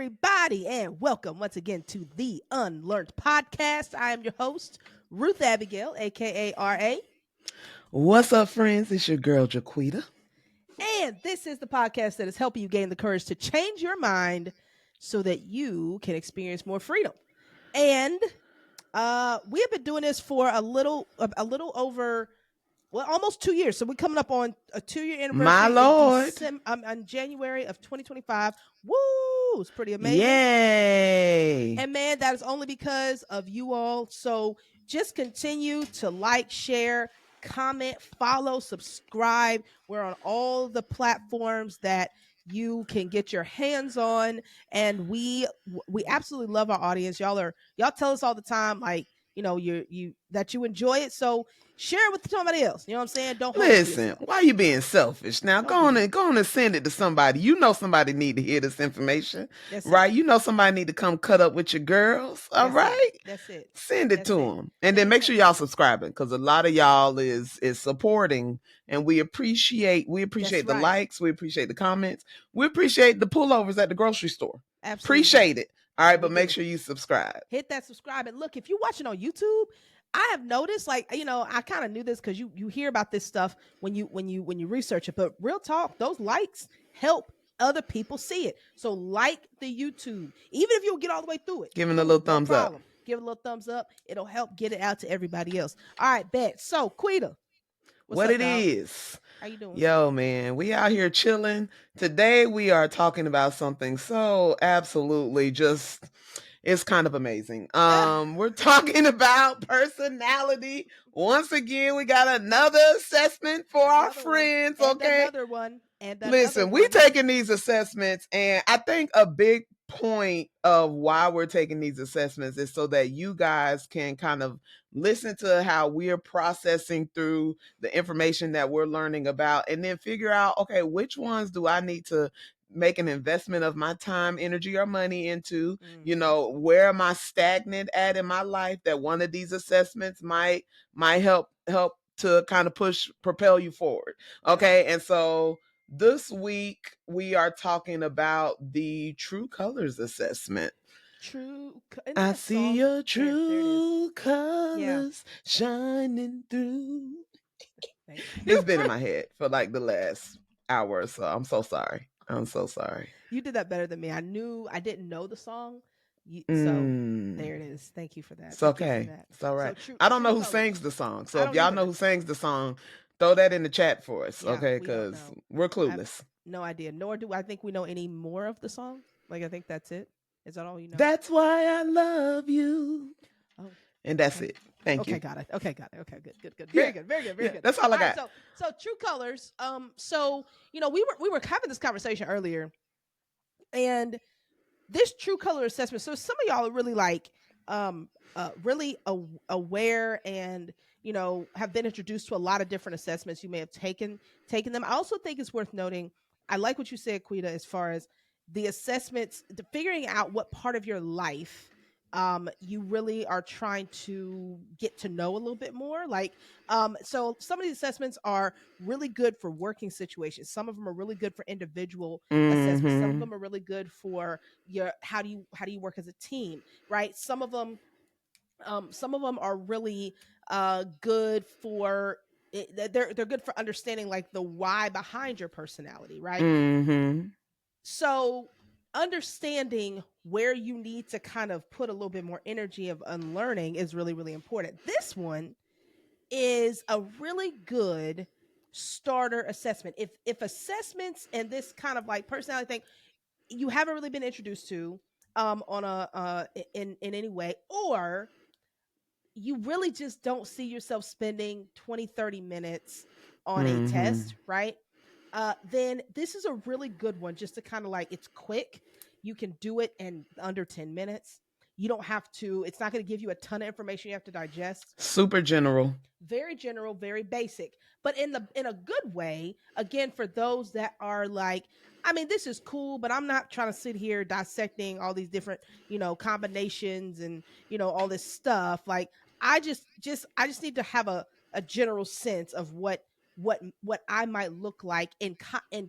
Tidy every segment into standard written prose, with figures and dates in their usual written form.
everybody, and welcome once again to the UnLearnT podcast. I am your host, Ruth Abigail, aka RA, What's up, friends? It's your girl, Jaquita. and this is the podcast that is helping you gain the courage to change your mind so that you can experience more freedom. And we have been doing this for a little over almost 2 years. So we're coming up on a 2 year My anniversary in Lord. December, on January of 2025. Woo! It's pretty amazing. Yay. And man, that is only because of you all. So just continue to like, share, comment, follow, subscribe. We're on all the platforms that you can get your hands on, and we absolutely love our audience. Y'all tell us all the time, like, you that you enjoy it. So share it with somebody else. You know what I'm saying? Don't hold it to Listen, yourself. why you being selfish? Now Don't be that. go on and send it to somebody. You know somebody need to hear this information, That's it. right? You know somebody need to come cut up with your girls, all That's it. right? That's it. Send it That's to it. them. And then Send it make to sure 'em. y'all subscribing because a lot of y'all is supporting, and we appreciate That's the right. likes, we appreciate the comments, we appreciate the pullovers at the grocery store. Absolutely. Appreciate it. All right, We but make do. sure you subscribe. Hit that subscribe, and look, if you're watching on YouTube, I have noticed, like, I kind of knew this because you hear about this stuff when you research it, but real talk, those likes help other people see it. So like the YouTube, even if you don't get all the way through it, Giving a cool, little no thumbs up. problem. Give it a little thumbs up. It'll help get it out to everybody else. All right, bet. So Quita, what's What up, it dog? is. How you doing? Yo, man, we out here chilling. Today we are talking about something so absolutely just it's kind of amazing. We're talking about personality. Once again, we got another assessment for our Another one, friends, and okay? another one, and another Listen, we one. taking these assessments, and I think a big point of why we're taking these assessments is so that you guys can kind of listen to how we're processing through the information that we're learning about, and then figure out, okay, which ones do I need to make an investment of my time, energy, or money into? Mhm. Where am I stagnant at in my life that one of these assessments might help to kind of propel you forward. That's Okay, it. and so this week, we are talking about the True Colors Assessment. Isn't that I a see song? your There it is. true Yeah. colors shining through. Thank you. It's been in my head for like the last hour or so. I'm so sorry. I'm so sorry. You did that better than me. I didn't know the song. So there it Mm, is. Thank you for that. it's Thank you for okay. that. It's all So right. I don't true know who sings colors. the song. I So if don't y'all either. know who sings the song, throw that in the chat for us, Yeah, okay? we don't Because know. we're I have clueless. no idea. Nor do I think we know any more of the song. Like, I think that's it. Is that all you know? That's why I love you. Oh, And that's okay. it. Thank Okay, you. got it. Okay, got it. Okay, good, good, good. Yeah. Very good, very good, very Yeah. good. That's all I All right, got. so true colors. So we were having this conversation earlier, and this true color assessment. So some of y'all are really like really aware, and have been introduced to a lot of different assessments. You may have taken them. I also think it's worth noting, I like what you said, Quita, as far as the assessments, the figuring out what part of your life you really are trying to get to know a little bit more. Like, so some of these assessments are really good for working situations. Some of them are really good for individual assessments. Some of Mm-hmm. them are really good for your how do you work as a team, right? Some of them are really good for they're good for understanding, like, the why behind your personality, right? Mm-hmm. So understanding where you need to kind of put a little bit more energy of unlearning is really, really important. This one is a really good starter assessment. If assessments and this kind of like personality thing you haven't really been introduced to on a in any way, or you really just don't see yourself spending 20-30 minutes on a Mm-hmm. test, right? Then this is a really good one, just to kind of like, it's quick. You can do it in under 10 minutes. You don't have to, it's not going to give you a ton of information you have to digest. Super general. Very general, very basic, but in a good way. Again, for those that are like, I mean, this is cool, but I'm not trying to sit here dissecting all these different, combinations and, all this stuff. Like, I just need to have a general sense of what I might look like in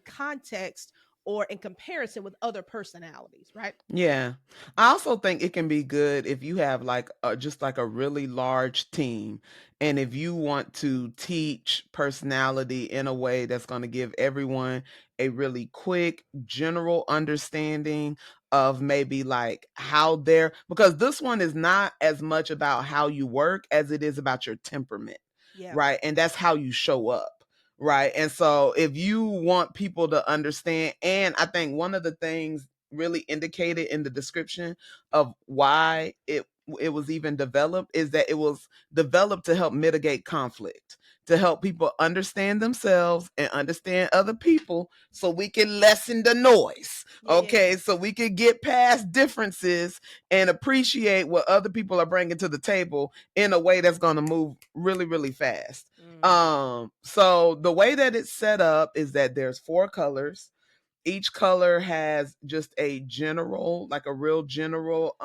context or in comparison with other personalities, right? Yeah. I also think it can be good if you have like just like a really large team, and if you want to teach personality in a way that's going to give everyone a really quick general understanding of maybe like how they're, because this one is not as much about how you work as it is about your temperament, Yeah. right? And that's how you show up. Right. And so if you want people to understand, and I think one of the things really indicated in the description of why it was even developed is that it was developed to help mitigate conflict, to help people understand themselves and understand other people so we can lessen the noise. Yeah, yeah, yeah. Okay, so we can get past differences and appreciate what other people are bringing to the table in a way that's going to move really really fast. Hmm. So the way that it's set up is that there's four colors. Each color has just a general, like a real general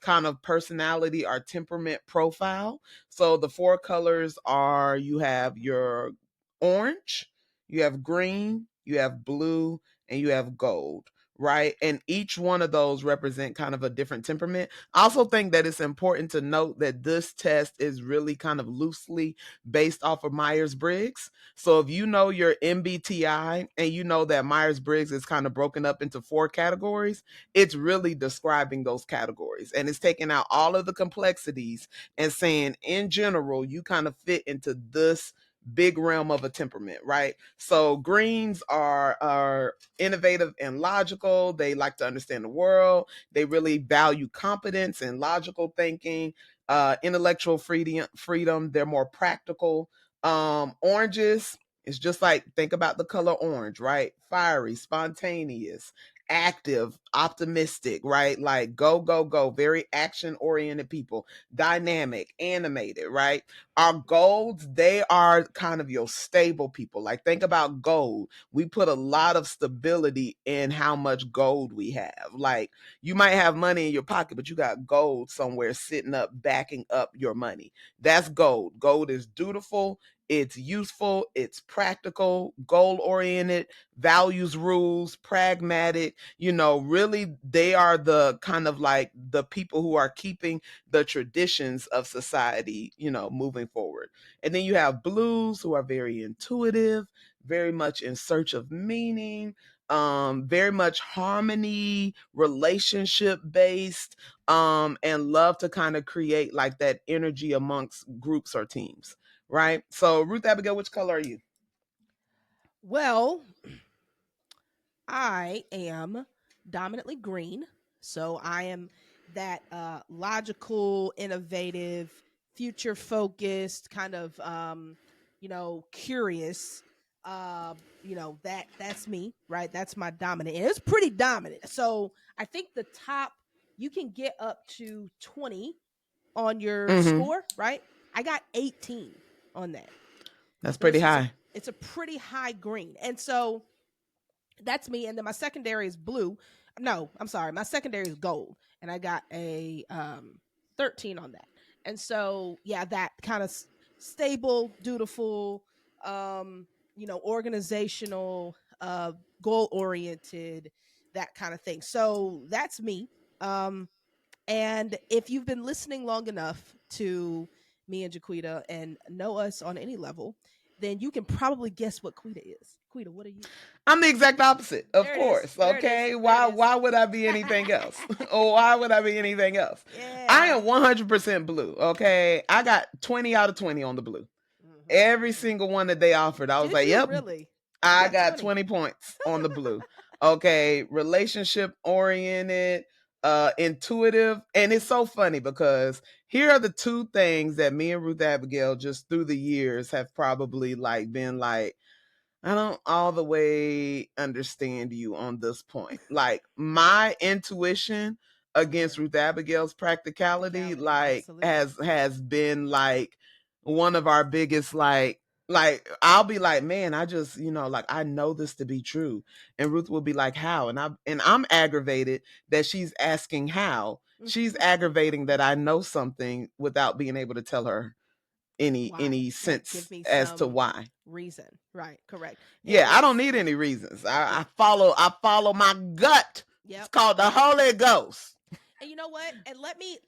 kind of personality or temperament profile. So the four colors are, you have your orange, you have green, you have blue, and you have gold, right? And each one of those represent kind of a different temperament. I also think that it's important to note that this test is really kind of loosely based off of Myers-Briggs. So if you know your MBTI and you know that Myers-Briggs is kind of broken up into four categories, it's really describing those categories, and it's taking out all of the complexities and saying in general you kind of fit into this big realm of a temperament, right? So greens are innovative and logical. They like to understand the world. They really value competence and logical thinking, intellectual freedom. They're more practical. Oranges, it's just like, think about the color orange, right? Fiery, spontaneous, active, optimistic, right? Like go, go, go, very action oriented people, dynamic, animated, right? Our golds, they are kind of your stable people. Like think about gold. We put a lot of stability in how much gold we have. Like you might have money in your pocket, but you got gold somewhere sitting up, backing up your money. That's gold. Gold is dutiful. It's useful, it's practical, goal oriented, values rules, pragmatic. Really, they are the kind of like the people who are keeping the traditions of society, moving forward. And then you have blues, who are very intuitive, very much in search of meaning, very much harmony, relationship based, and love to kind of create like that energy amongst groups or teams, right? So Ruth Abigail, which color are you? Well, I am dominantly green. So I am that logical, innovative, future focused, kind of curious. That's me, right? That's my dominant. And it's pretty dominant. So I think the top, you can get up to 20 on your Mm-hmm. score, right? I got 18 on that. That's So pretty it's a high. it's a pretty high green. And so that's me. And then my secondary is blue. No, I'm sorry. My secondary is gold. And I got a 13 on that. And so, yeah, that kind of stable, dutiful, organizational, goal oriented, that kind of thing. So that's me. Um, and if you've been listening long enough to me and Jaquita and know us on any level, then you can probably guess what Quita is. Quita, what are you? I'm the exact opposite, of There it is. course. There it is. Okay, There it why is. why would I be anything else? Or why would I be anything else? I Yeah. am 100% blue. Okay, I got 20 out of 20 on the blue. Every Hmm. single one that they offered, I was Did like, you "Yep, really? You I got got 20. 20 points on the blue." Okay, relationship oriented, intuitive, and it's so funny because here are the two things that me and Ruth Abigail just through the years have probably like been like, I don't all the way understand you on this point. Like my intuition Uh-huh. against Ruth Abigail's practicality, Practicality. like Absolutely. has been like one of our biggest like I'll be like, man, I just, like I know this to be true. And Ruth will be like, how? And I'm aggravated that she's asking how. She's aggravating that I know something without being able to tell her Why? any Right. Give sense me as to some why. reason. Right. Correct. Yeah, I don't need Yeah. any reasons. Yeah. I follow my gut. It's Yep. called the Yep. Holy Ghost. And you know what? And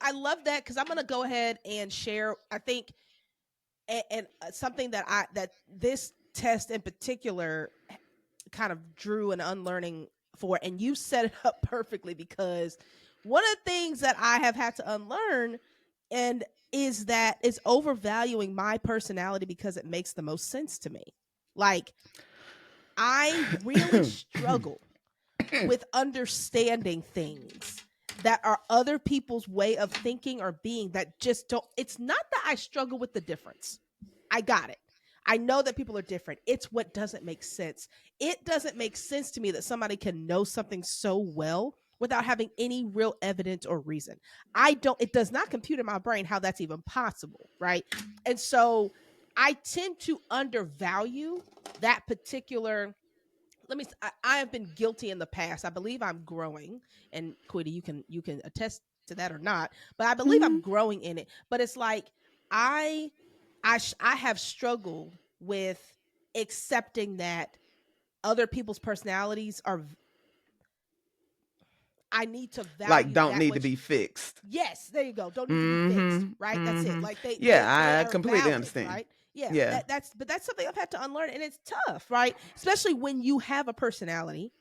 I love that because I'm going to go ahead and share, I think, something that this test in particular kind of drew an unlearning for. And you set it up perfectly because one of the things that I have had to unlearn and is overvaluing my personality because it makes the most sense to me. Like, I really struggle with understanding things that are other people's way of thinking or being that just don't. It's not that I struggle with the difference. I got it. I know that people are different. It's what doesn't make sense. It doesn't make sense to me that somebody can know something so well without having any real evidence or reason. I don't, it does not compute in my brain how that's even possible. Right. And so I tend to undervalue that particular. I have been guilty in the past. I believe I'm growing, and Quiddy, you can attest to that or not, but I believe I'm Mhm. growing in it. But it's like I I have struggled with accepting that other people's personalities are. I need to Like, value don't that need to which. be fixed. Yes, there you go. Don't need to be fixed, Mhm. right? That's it. Mhm. Like they they they Yeah, I are completely valid, understand. right? Yeah, Yeah. that's something I've had to unlearn, and it's tough, right? Especially when you have a personality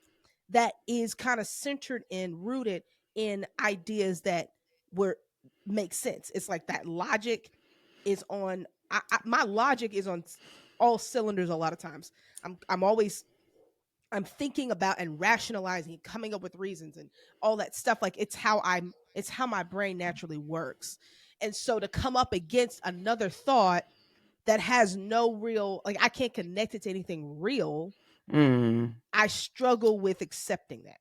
that is kind of centered and rooted in ideas that were make sense. It's like that logic is on. My logic is on all cylinders a lot of times. I'm always I'm thinking about and rationalizing, coming up with reasons and all that stuff. Like it's how my brain naturally works. And so to come up against another thought that has no real, like I can't connect it to anything real, Mm. I struggle with accepting that.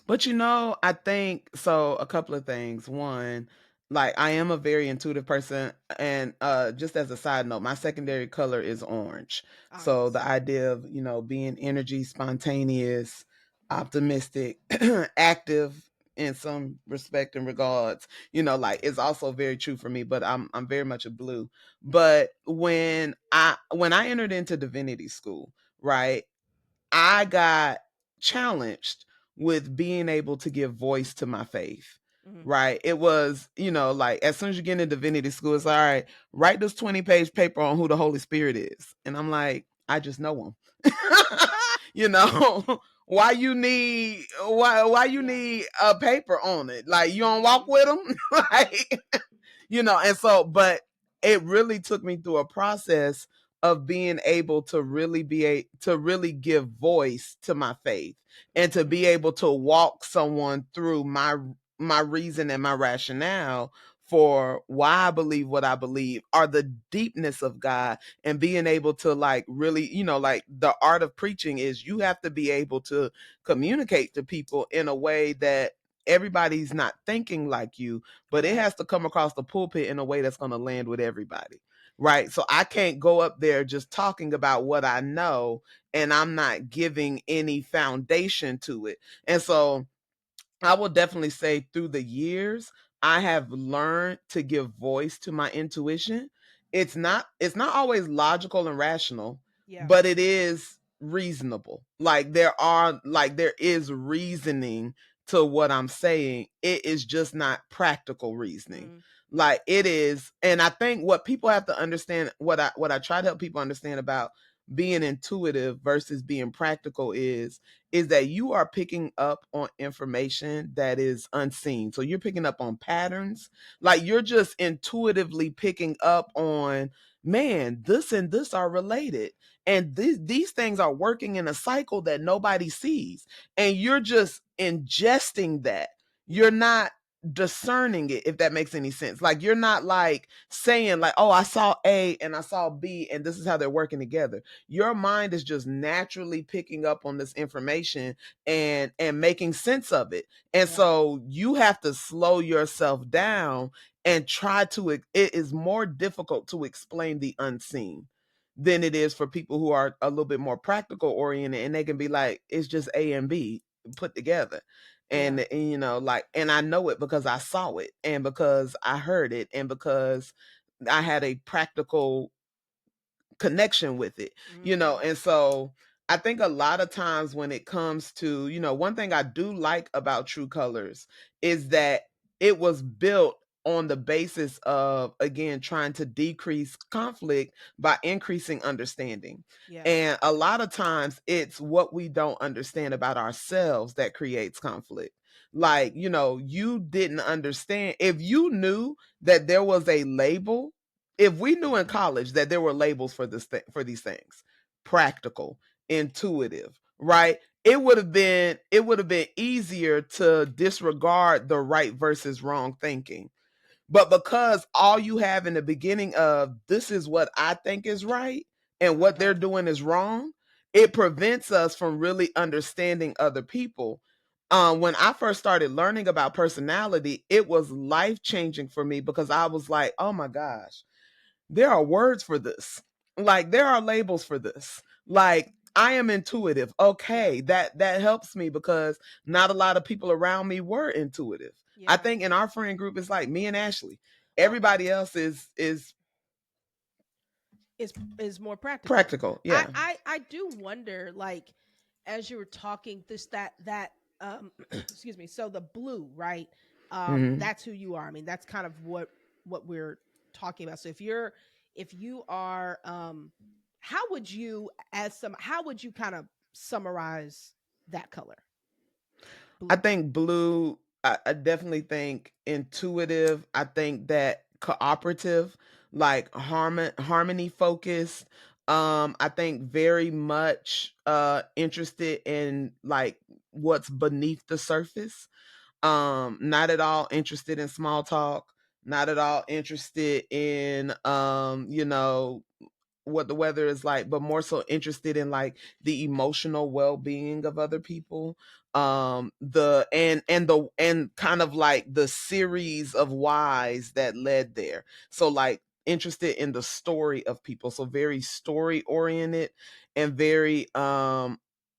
But I think so a couple of things. One, like I am a very intuitive person and just as a side note, my secondary color is orange. Ah, So the yes. idea of, being energy, spontaneous, optimistic, active in some respect and regards, like it's also very true for me, but I'm very much a blue. But when I entered into divinity school, right? I got challenged with being able to give voice to my faith. Hmm. Right. It was, like as soon as you get into divinity school, it's all right, write this 20-page paper on who the Holy Spirit is. And I'm like, I just know him. you know, why you Yeah. need a paper on it? Like you don't walk Hmm. with him? like and so, but it really took me through a process of being able to to really give voice to my faith and to be Hmm. able to walk someone through my reason and my rationale for why I believe what I believe, are the deepness of God, and being able to like really, like the art of preaching is you have to be able to communicate to people in a way that everybody's not thinking like you, but it Right. has to come across the pulpit in a way that's going to land with everybody. Right. So I can't go up there just talking about what I know and I'm not giving any foundation to it. And so I will definitely say through the years, I have learned to give voice to my intuition. It's not always logical and rational, Yeah. but it is reasonable. There is reasoning to what I'm saying. It is just not practical reasoning. Hmm. Like it is, and I think what people have to understand, what I try to help people understand about being intuitive versus being practical is that you are picking up on information that is unseen. So you're picking up on patterns. Like you're just intuitively picking up on, man, this and this are related. And these things are working in a cycle that nobody sees. And you're just ingesting that. You're Yeah. not discerning it, if that makes any sense. Like you're not like saying like, oh, I saw A and I saw B and this is how they're working together. Your mind is just naturally picking up on this information and making sense of it. And Yeah. so you have to slow yourself down and try to, it is more difficult to explain the unseen than it is for people who are a little bit more practical oriented, and they can be like, it's just A and B put together. Yeah. And like, and I know it because I saw it and because I heard it and because I had a practical connection with it, Mm, and so I think a lot of times when it comes to, one thing I do like about True Colors is that it was built on the basis of, again, trying to decrease conflict by increasing understanding. yeah. And a lot of times it's what we don't understand about ourselves that creates conflict. Like, you didn't understand. If you knew that there was a label, if we knew in college that there were labels for for these things, practical, intuitive, right? It would have been easier to disregard the right versus wrong thinking. But because all you have in the beginning of this is what I think is right and what they're Uh-huh. doing is wrong, it prevents us from really understanding other people. When I first started learning about personality, it was life changing for me because I was like, oh my gosh, there are words for this. Like there are labels for this. Like I am intuitive. Yeah. Okay, that helps me because not a lot of people around me were intuitive. I Yeah. think in our friend group it's like me and Ashley. Well, Everybody else is is more practical. practical. I Yeah. I do wonder, like, as you were talking, this that excuse me. So the blue, right? Hmm. That's who you are. I mean, that's kind of what we're talking about. So if you are how would you how would you kind of summarize that color? I Blue. think blue, I definitely think intuitive. I think that cooperative, like harmony focused. I think very much interested in like what's beneath the surface. Not at all interested in small talk, not at all interested in what the weather is like, but more so interested in like the emotional well-being of other people. The and kind of like the series of whys that led there. So like interested in the story of people. So very story oriented and very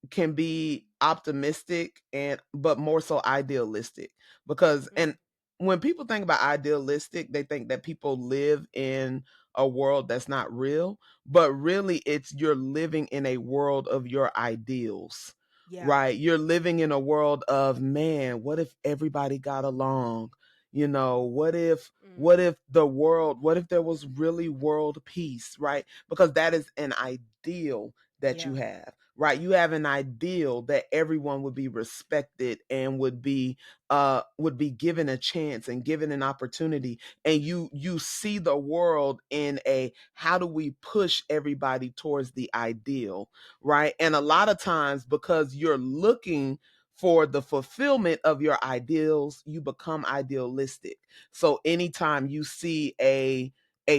can be optimistic and but more so idealistic because Mm, and when people think about idealistic, they think that people live in a world that's not real, but really it's you're living in a world of your ideals, yeah. right? You're living in a world of, man, what if everybody got along? What Mm, if the world, what if there was really world peace, right? Because that is an ideal that yeah. you have, right? You have an ideal that everyone would be respected and would be given a chance and given an opportunity, and you see the world in a how do we push everybody towards the ideal, right? And a lot of times because you're looking for the fulfillment of your ideals, you become idealistic. So anytime you see a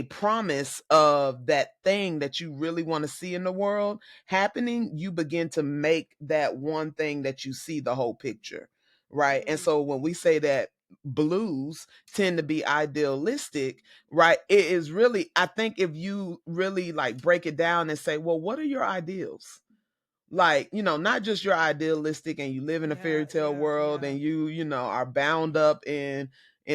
promise of that thing that you really want to see in the world happening, you begin to make that one thing that you see the whole picture, right? And Mm, so when we say that blues tend to be idealistic, right? It is really, I think if you really like break it down and say, well, what are your ideals? Like, not just you're idealistic and you live in a yeah. fairy tale Yeah. world Yeah. and you are bound up in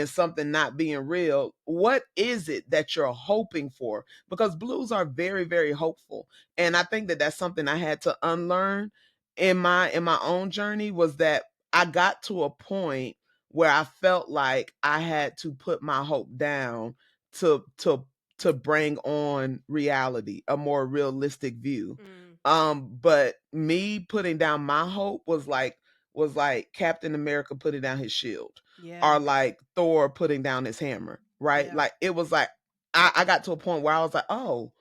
something not being real. What is it that you're hoping for? Because blues are very, very hopeful. And I think that that's something I had to unlearn in my own journey, was that I got to a point where I felt like I had to put my hope down to to to bring on reality, a more realistic view. Mm, But me putting down my hope was like Captain America putting down his shield, yeah. or like Thor putting down his hammer, right? Yeah. Like it was like I got to a point where I was like, oh,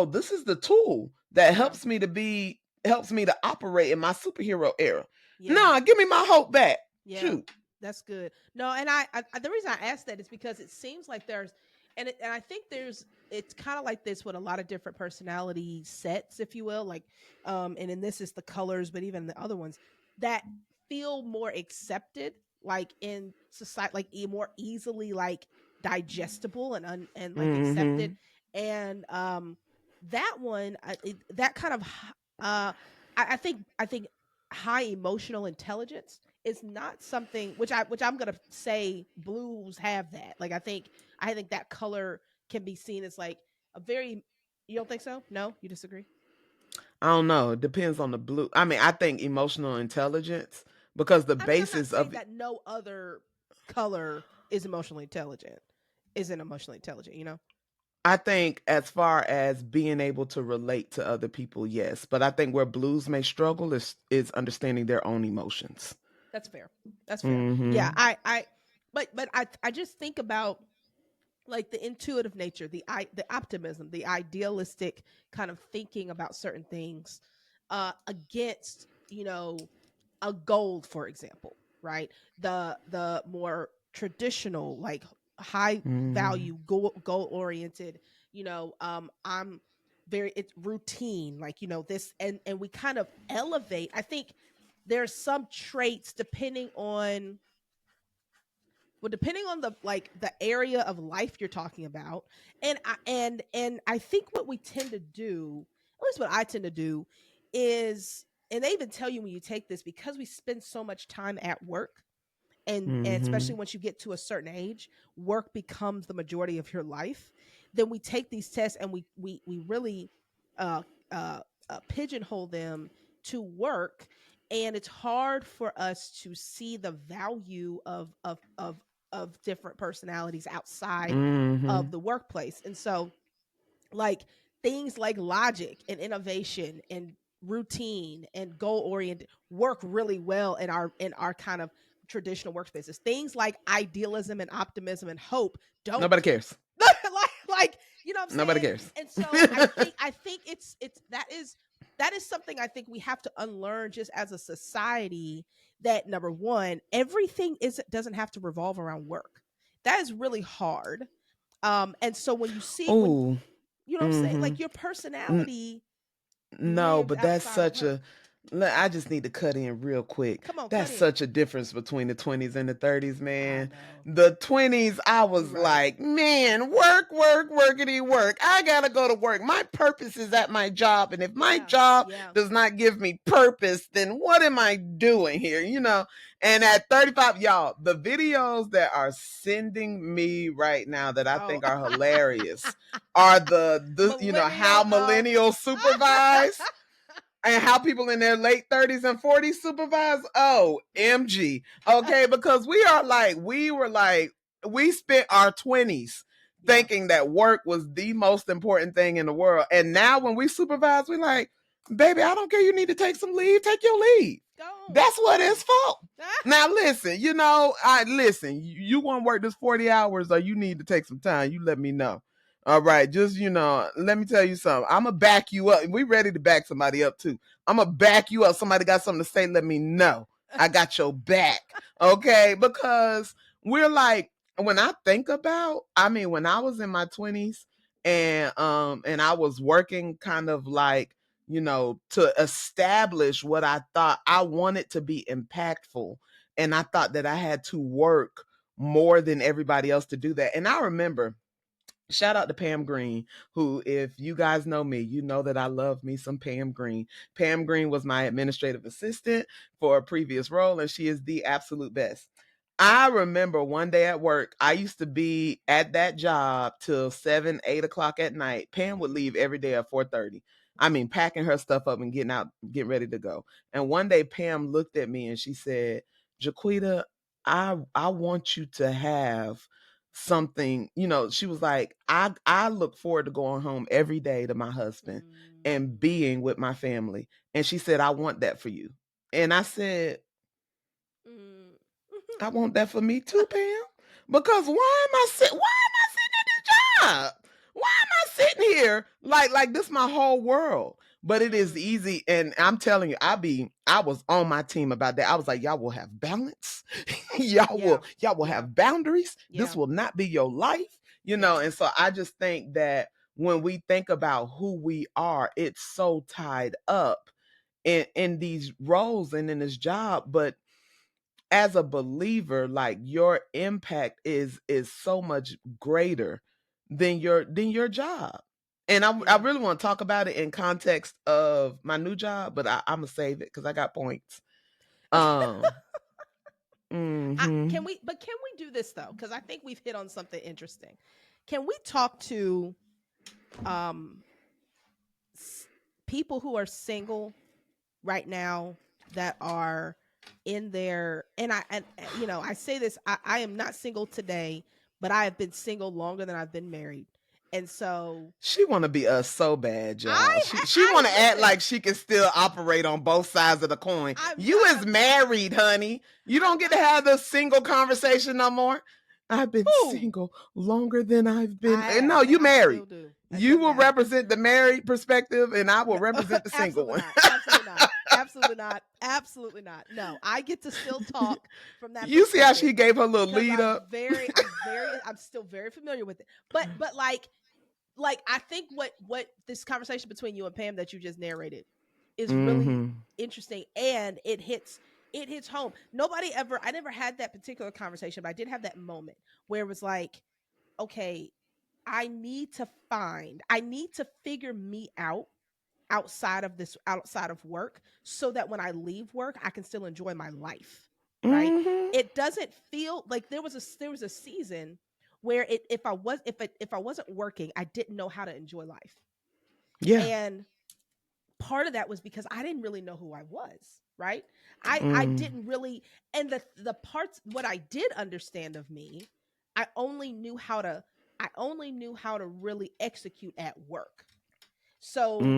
this is the tool that Yeah. helps me to operate in my superhero era. Yeah. Nah, give me my hope back. Yeah, Shoot. that's good. No, and the reason I asked that is because it seems like there's, and I think there's, it's kind of like this with a lot of different personality sets, if you will, like, and in this is the colors, but even the other ones that feel more accepted, like in society, like more easily like digestible and like accepted, Mm-hmm. and that one, that kind of, I think high emotional intelligence is not something which I'm gonna say blues have that. Like I think that color can be seen as like a very, you don't think so? No, you disagree? I don't know. It depends on the blue. I mean, I think emotional intelligence, because the I mean, I'm not basis saying of, that no other color is emotionally intelligent, isn't emotionally intelligent, you know? I think as far as being able to relate to other people, yes. But I think where blues may struggle is understanding their own emotions. That's fair. That's fair. Yeah, Mm-hmm. but I just think about like the intuitive nature, the optimism, the idealistic kind of thinking about certain things against, a goal, for example, right? The more traditional, like high Mm-hmm. value, goal oriented, I'm very, it's routine, like, this, and we kind of elevate. I think there's some traits depending on the, like, the area of life you're talking about. And I think what we tend to do, at least what I tend to do, is, and they even tell you when you take this, because we spend so much time at work, and especially Mm-hmm. once you get to a certain age, work becomes the majority of your life. Then we take these tests, and we really uh uh, pigeonhole them to work, and it's hard for us to see the value of different personalities outside Mm-hmm. of the workplace. And so, like, things like logic and innovation and routine and goal oriented work really well in our kind of traditional workspaces. Things like idealism and optimism and hope Nobody don't. cares. like, you know what I'm Nobody saying? cares. And so I think it's that is something I think we have to unlearn just as a society, that number one, everything isn't doesn't have to revolve around work. That is really hard. And so when you see, when, Oh. you know what I'm saying, Mm-hmm. like, your personality No, lives but that's outside of such work. a. I just need to cut in real quick. Come on, cut That's in. such a difference between the 20s and the 30s, I man. know. The 20s, I You was right. like, man, work, work, workity, work. I gotta go to work. My purpose is at my job. And if my Yeah. job Yeah. does not give me purpose, then what am I doing here? And at 35, y'all, the videos that are sending me right now that I Oh. think are hilarious are how Millennial. millennials supervise and how people in their late 30s and 40s supervise. Oh, MG. Okay, because we spent our 20s Yeah. thinking that work was the most important thing in the world. And now when we supervise, we're like, baby, I don't care. You need to take some leave, take your leave. Go on. That's what it's for. Ah, Now listen, I listen, you want to work this 40 hours or you need to take some time, you let me know. All right, just let me tell you something. I'm gonna back you up. We ready to back somebody up too. I'm gonna back you up. Somebody got something to say, let me know. I got your back. Okay? Because we're like, when I think about, I mean, when I was in my 20s and I was working kind of like, to establish what I thought I wanted to be impactful. And I thought that I had to work more than everybody else to do that. And I remember, shout out to Pam Green, who, if you guys know me, you know that I love me some Pam Green. Pam Green was my administrative assistant for a previous role, and she is the absolute best. I remember one day at work, I used to be at that job till 7, 8 o'clock at night. Pam would leave every day at 4:30. I mean, packing her stuff up and getting out, getting ready to go. And one day Pam looked at me and she said, Jaquita, I want you to have something, she was like, I look forward to going home every day to my husband and mm, being with my family. And she said, I want that for you. And I said, mm. I want that for me too, Pam. Because why am I sitting at this job? Why am I sitting here like this my whole world? But it is Mm. easy, and I'm telling you, I was on my team about that. I was like, y'all will have balance. y'all Yeah. will y'all will Yeah. have boundaries. This Yeah. will not be your life, Yeah. and so I just think that when we think about who we are, it's so tied up in these roles and in this job. But as a believer, like, your impact is so much greater than your job. And I Yeah. really want to talk about it in context of my new job, but I'm gonna save it because I got points. Um. I, Hmm. can we do this though? Because I think we've hit on something interesting. can we talk to um s- people who are single right now that are in their and I say this, I am not single today, but I have been single longer than I've been married. And so She want to be us so bad, y'all. She I want to act listen, like she can still operate on both sides of the coin. I'm You not is married, honey. You I'm don't get to not have the single conversation no more. I've been who single longer than I've been. I And no, have, and you I still married. do You until will now. represent the married perspective, and I will No, represent the single absolutely one. not. Absolutely not. Absolutely not. Absolutely not. No, I get to still talk from that You see how she perspective gave her little because lead up? I'm still very familiar with it. But like I think what this conversation between you and Pam that you just narrated is really Mm-hmm. interesting, and it hits home. I never had that particular conversation, but I did have that moment where it was like, okay, I need to figure me out outside of work so that when I leave work I can still enjoy my life, right? Mm-hmm. It doesn't feel like there was a season where if I wasn't working, I didn't know how to enjoy life. Yeah. And part of that was because I didn't really know who I was, right? I Mm. didn't really, and the parts what I did understand of me, I only knew how to I only knew how to really execute at work. So Mm.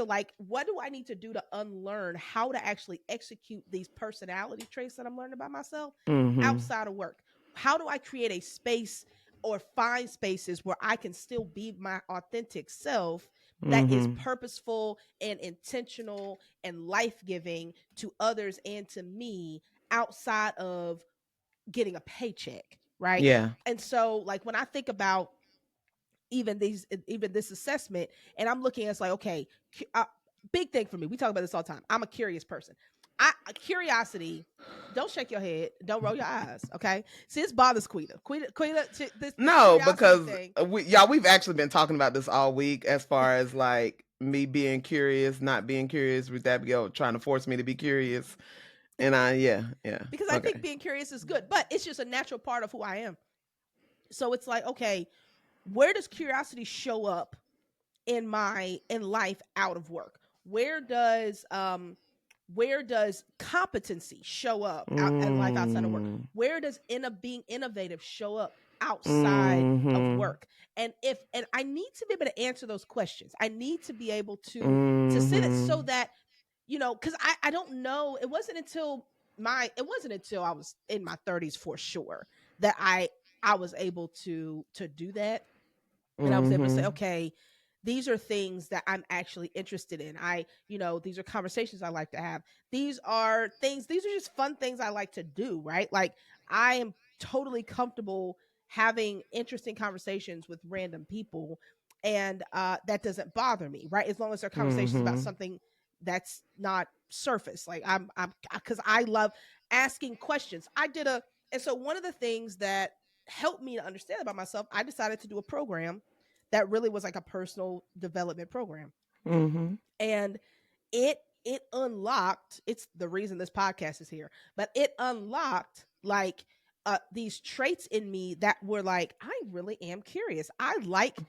like what do I need to do to unlearn how to actually execute these personality traits that I'm learning about myself Mm-hmm. outside of work? How do I create a space or find spaces where I can still be my authentic self that is Mm-hmm. purposeful and intentional and life-giving to others and to me outside of getting a paycheck, right? Yeah. And so like when I think about even this assessment, and I'm looking at it's like, okay, big thing for me, we talk about this all the time, I'm a curious person. Curiosity, don't shake your head, don't roll your eyes, okay? See, this bothers Quita, this No, curiosity because thing. we've actually been talking about this all week as far as like me being curious, not being curious, with Abigail trying to force me to be curious. And yeah, yeah. Because I think Okay. being curious is good, but it's just a natural part of who I am. So it's like, okay, where does curiosity show up in life out of work? Where does competency show up out in life outside of work? Mm. Where does being innovative show up outside of Mm-hmm. work? And I need to be able to answer those questions. I need to be able to sit it so Mm-hmm. that, because I don't know. It wasn't until I was in my 30s for sure that I was able to do that, and I was able to say, Mm-hmm. okay, these are things that I'm actually interested in. These are conversations I like to have. These are just fun things I like to do, right? Like I am totally comfortable having interesting conversations with random people, and that doesn't bother me, right? As long as they're conversations about Mm-hmm. something that's not surface. Like I'm because I love asking questions. And so one of the things that helped me to understand about myself, I decided to do a program that really was like a personal development program. Mm-hmm. And it it unlocked, it's the reason this podcast is here, but it unlocked like these traits in me that were like, I really am curious. I like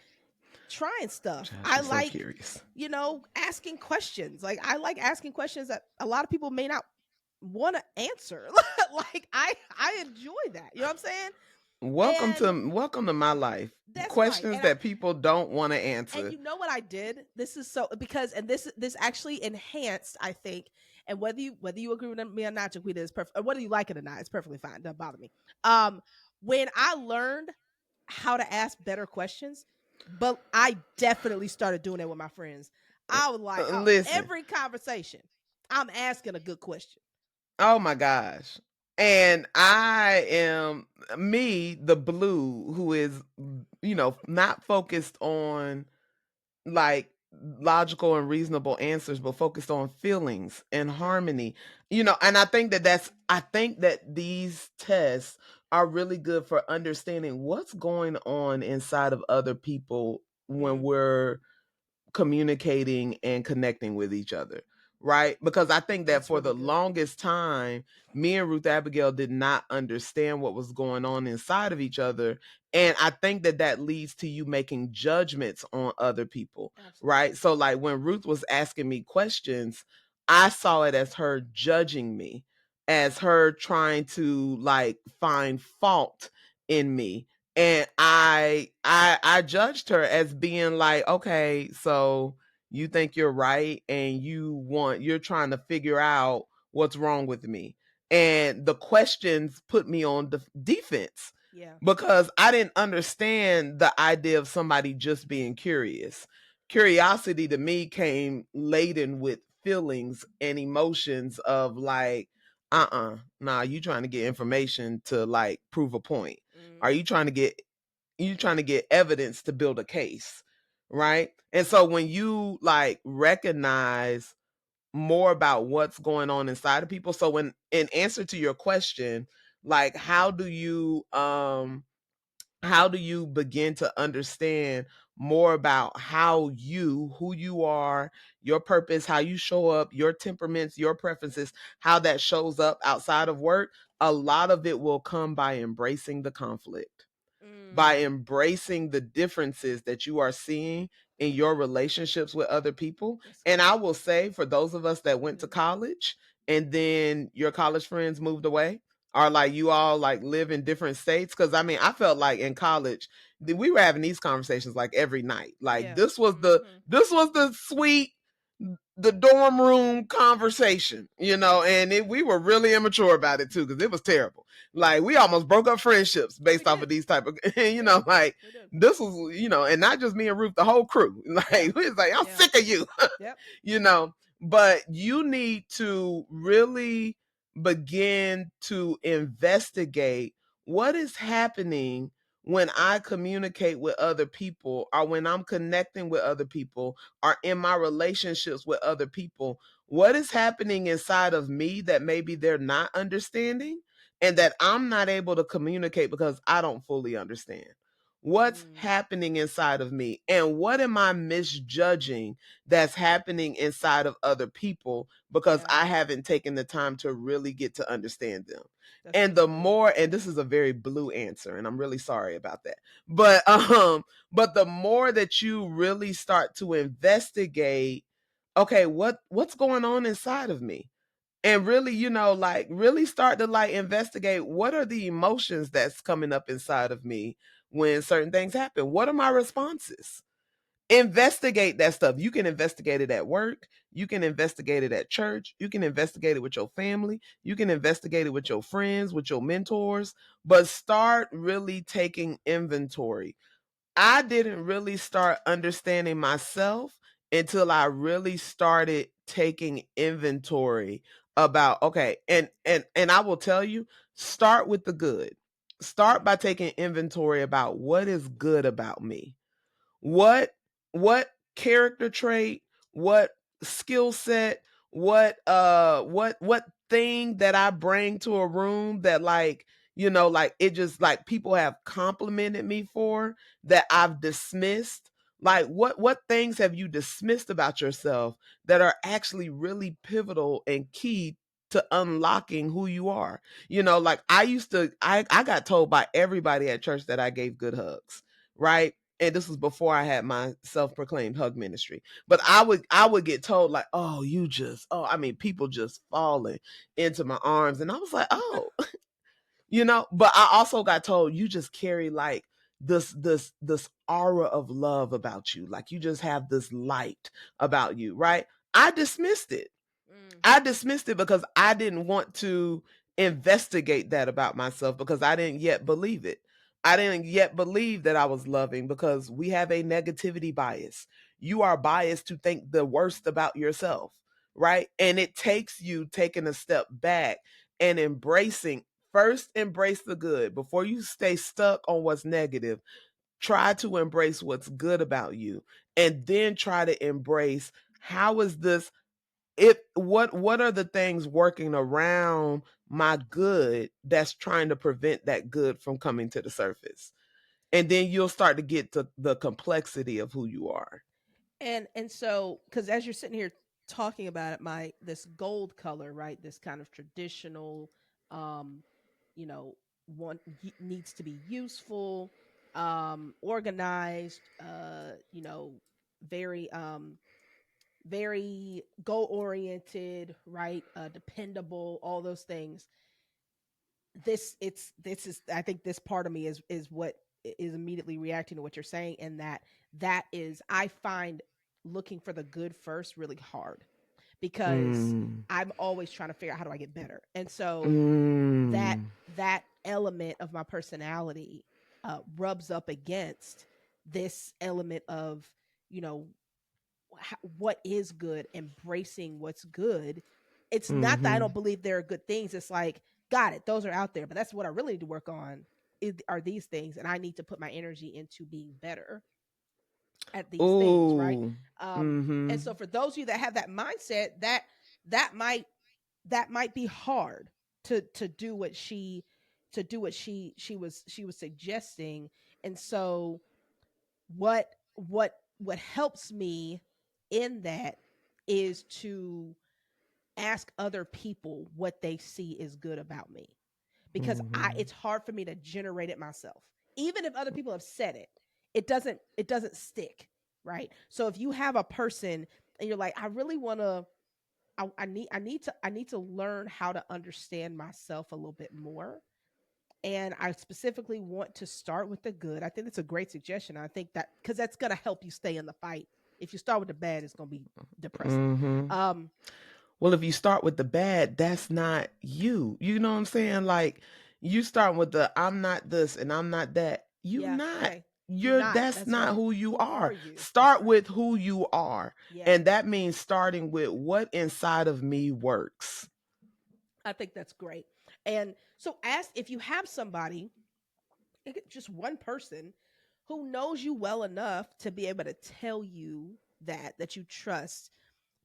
trying stuff. Child, I she's so like, curious. asking questions. Like I like asking questions that a lot of people may not want to answer. Like I enjoy that. You know what I'm saying? And Welcome to my life. that's right. Questions that people don't want to And answer. you know what I did? This is so because and this actually enhanced, I think, and whether you agree with me or not, Jaquita, is perfect. Or whether you like it or not, it's perfectly fine. Doesn't bother me. When I learned how to ask better questions, but I definitely started doing it with my friends. I was like, Listen. every conversation, I'm asking a good question. Oh my gosh. And I am me, the blue, who is, not focused on like logical and reasonable answers, but focused on feelings and harmony. And I think that these tests are really good for understanding what's going on inside of other people when Mm, we're communicating and connecting with each other. right? Because I think that That's for really the good. longest time, me and Ruth Abigail did not understand what was going on inside of each other. And I think that that leads to you making judgments on other people, right? Absolutely. So, like when Ruth was asking me questions, I saw it as her judging me, as her trying to like find fault in me. And I judged her as being like, okay, so you think you're right and you're trying to figure out what's wrong with me. And the questions put me on defense Yeah. because I didn't understand the idea of somebody just being curious. Curiosity to me came laden with feelings and emotions of like, nah, you trying to get information to like prove a point. Are Mm-hmm. you trying to get evidence to build a case, right? And so when you like recognize more about what's going on inside of people, so when in answer to your question, like how do you begin to understand more about who you are, your purpose, how you show up, your temperaments, your preferences, how that shows up outside of work? A lot of it will come by embracing the conflict, by Mm. embracing the differences that you are seeing in your relationships with other people. That's And good. I will say, for those of us that went to Mm-hmm. college and then your college friends moved away, or like you all like live in different states, because I mean, I felt like in college we were having these conversations like every night. Like Yeah. this was the Mm-hmm. this was the sweet, the dorm room conversation, and we were really immature about it too, because it was terrible. Like we almost broke up friendships Yeah, we based off of did. these type of, We did. like We did. this was, and not just me and Ruth, the whole crew. Yeah. Like we was like, I'm Yeah. sick of you, Yep. you know. But you need to really begin to investigate what is happening when I communicate with other people, or when I'm connecting with other people, or in my relationships with other people. What is happening inside of me that maybe they're not understanding and that I'm not able to communicate because I don't fully understand? What's Mm. happening inside of me, and what am I misjudging that's happening inside of other people because Yeah. I haven't taken the time to really get to understand them? That's And really the good. more, and this is a very blue answer, and I'm really sorry about that. But the more that you really start to investigate, okay, what's going on inside of me? And really, like really start to like investigate, what are the emotions that's coming up inside of me when certain things happen? What are my responses? Investigate that stuff. You can investigate it at work, you can investigate it at church, you can investigate it with your family, you can investigate it with your friends, with your mentors, but start really taking inventory. I didn't really start understanding myself until I really started taking inventory about, okay, and I will tell you, start with the good. Start by taking inventory about what is good about me. What character trait, what skill set, what thing that I bring to a room that like, like it just like people have complimented me for, that I've dismissed. Like what things have you dismissed about yourself that are actually really pivotal and key to unlocking who you are? Like I got told by everybody at church that I gave good hugs, right? And this was before I had my self-proclaimed hug ministry. But Mm. I would get told like, oh, I mean, people just falling into my arms. And I was like, oh, but I also got told, you just carry like this aura of love about you. Like you just have this light about you, right? I dismissed it. Mm. I dismissed it because I didn't want to investigate that about myself, because I didn't yet believe it. I didn't yet believe that I was loving, because we have a negativity bias. You are biased to think the worst about yourself, right? And it takes you taking a step back and embracing. First, embrace the good before you stay stuck on what's negative. Try to embrace what's good about you, and then try to embrace, how is this, what are the things working around my good that's trying to prevent that good from coming to the surface? And then you'll start to get to the complexity of who you are. And so, because as you're sitting here talking about it, my this gold color, right? This kind of traditional, um, you know, needs to be useful, organized, very very goal oriented, right? Dependable, all those things. This is, I think this part of me is what is immediately reacting to what you're saying, and that is, I find looking for the good first really hard, because Mm. I'm always trying to figure out how do I get better. And so that Mm. that element of my personality rubs up against this element of, you know, what is good, embracing what's good. It's not that I Mhm. don't believe there are good things. It's like, got it, those are out there, but that's what I really need to work on, are these things, and I need to put my energy into being better at these things, right? Ooh. And so Mhm. for those of you that have that mindset, that might that might be hard to do what she was suggesting. And so what helps me in that is to ask other people what they see is good about me, because I Mhm. it's hard for me to generate it myself. Even if other people have said it, it doesn't stick, right? So if you have a person and you're like, I really want to, I need to learn how to understand myself a little bit more, and I specifically want to start with the good. I think that's a great suggestion. I think that because that's going to help you stay in the fight. If you start with the bad, it's going to be depressing. Mhm. Um, Well, if you start with the bad, that's not you. You know what I'm saying? Like you start with the I'm not this and I'm not that. You yeah, not. okay, you're You're not. that's That's not right. who you Who are are. you? That's Start right. with who you are. Yeah, And that means starting with what inside of me works. I think that's great. And so, ask if you have somebody, just one person, who knows you well enough to be able to tell you that you trust.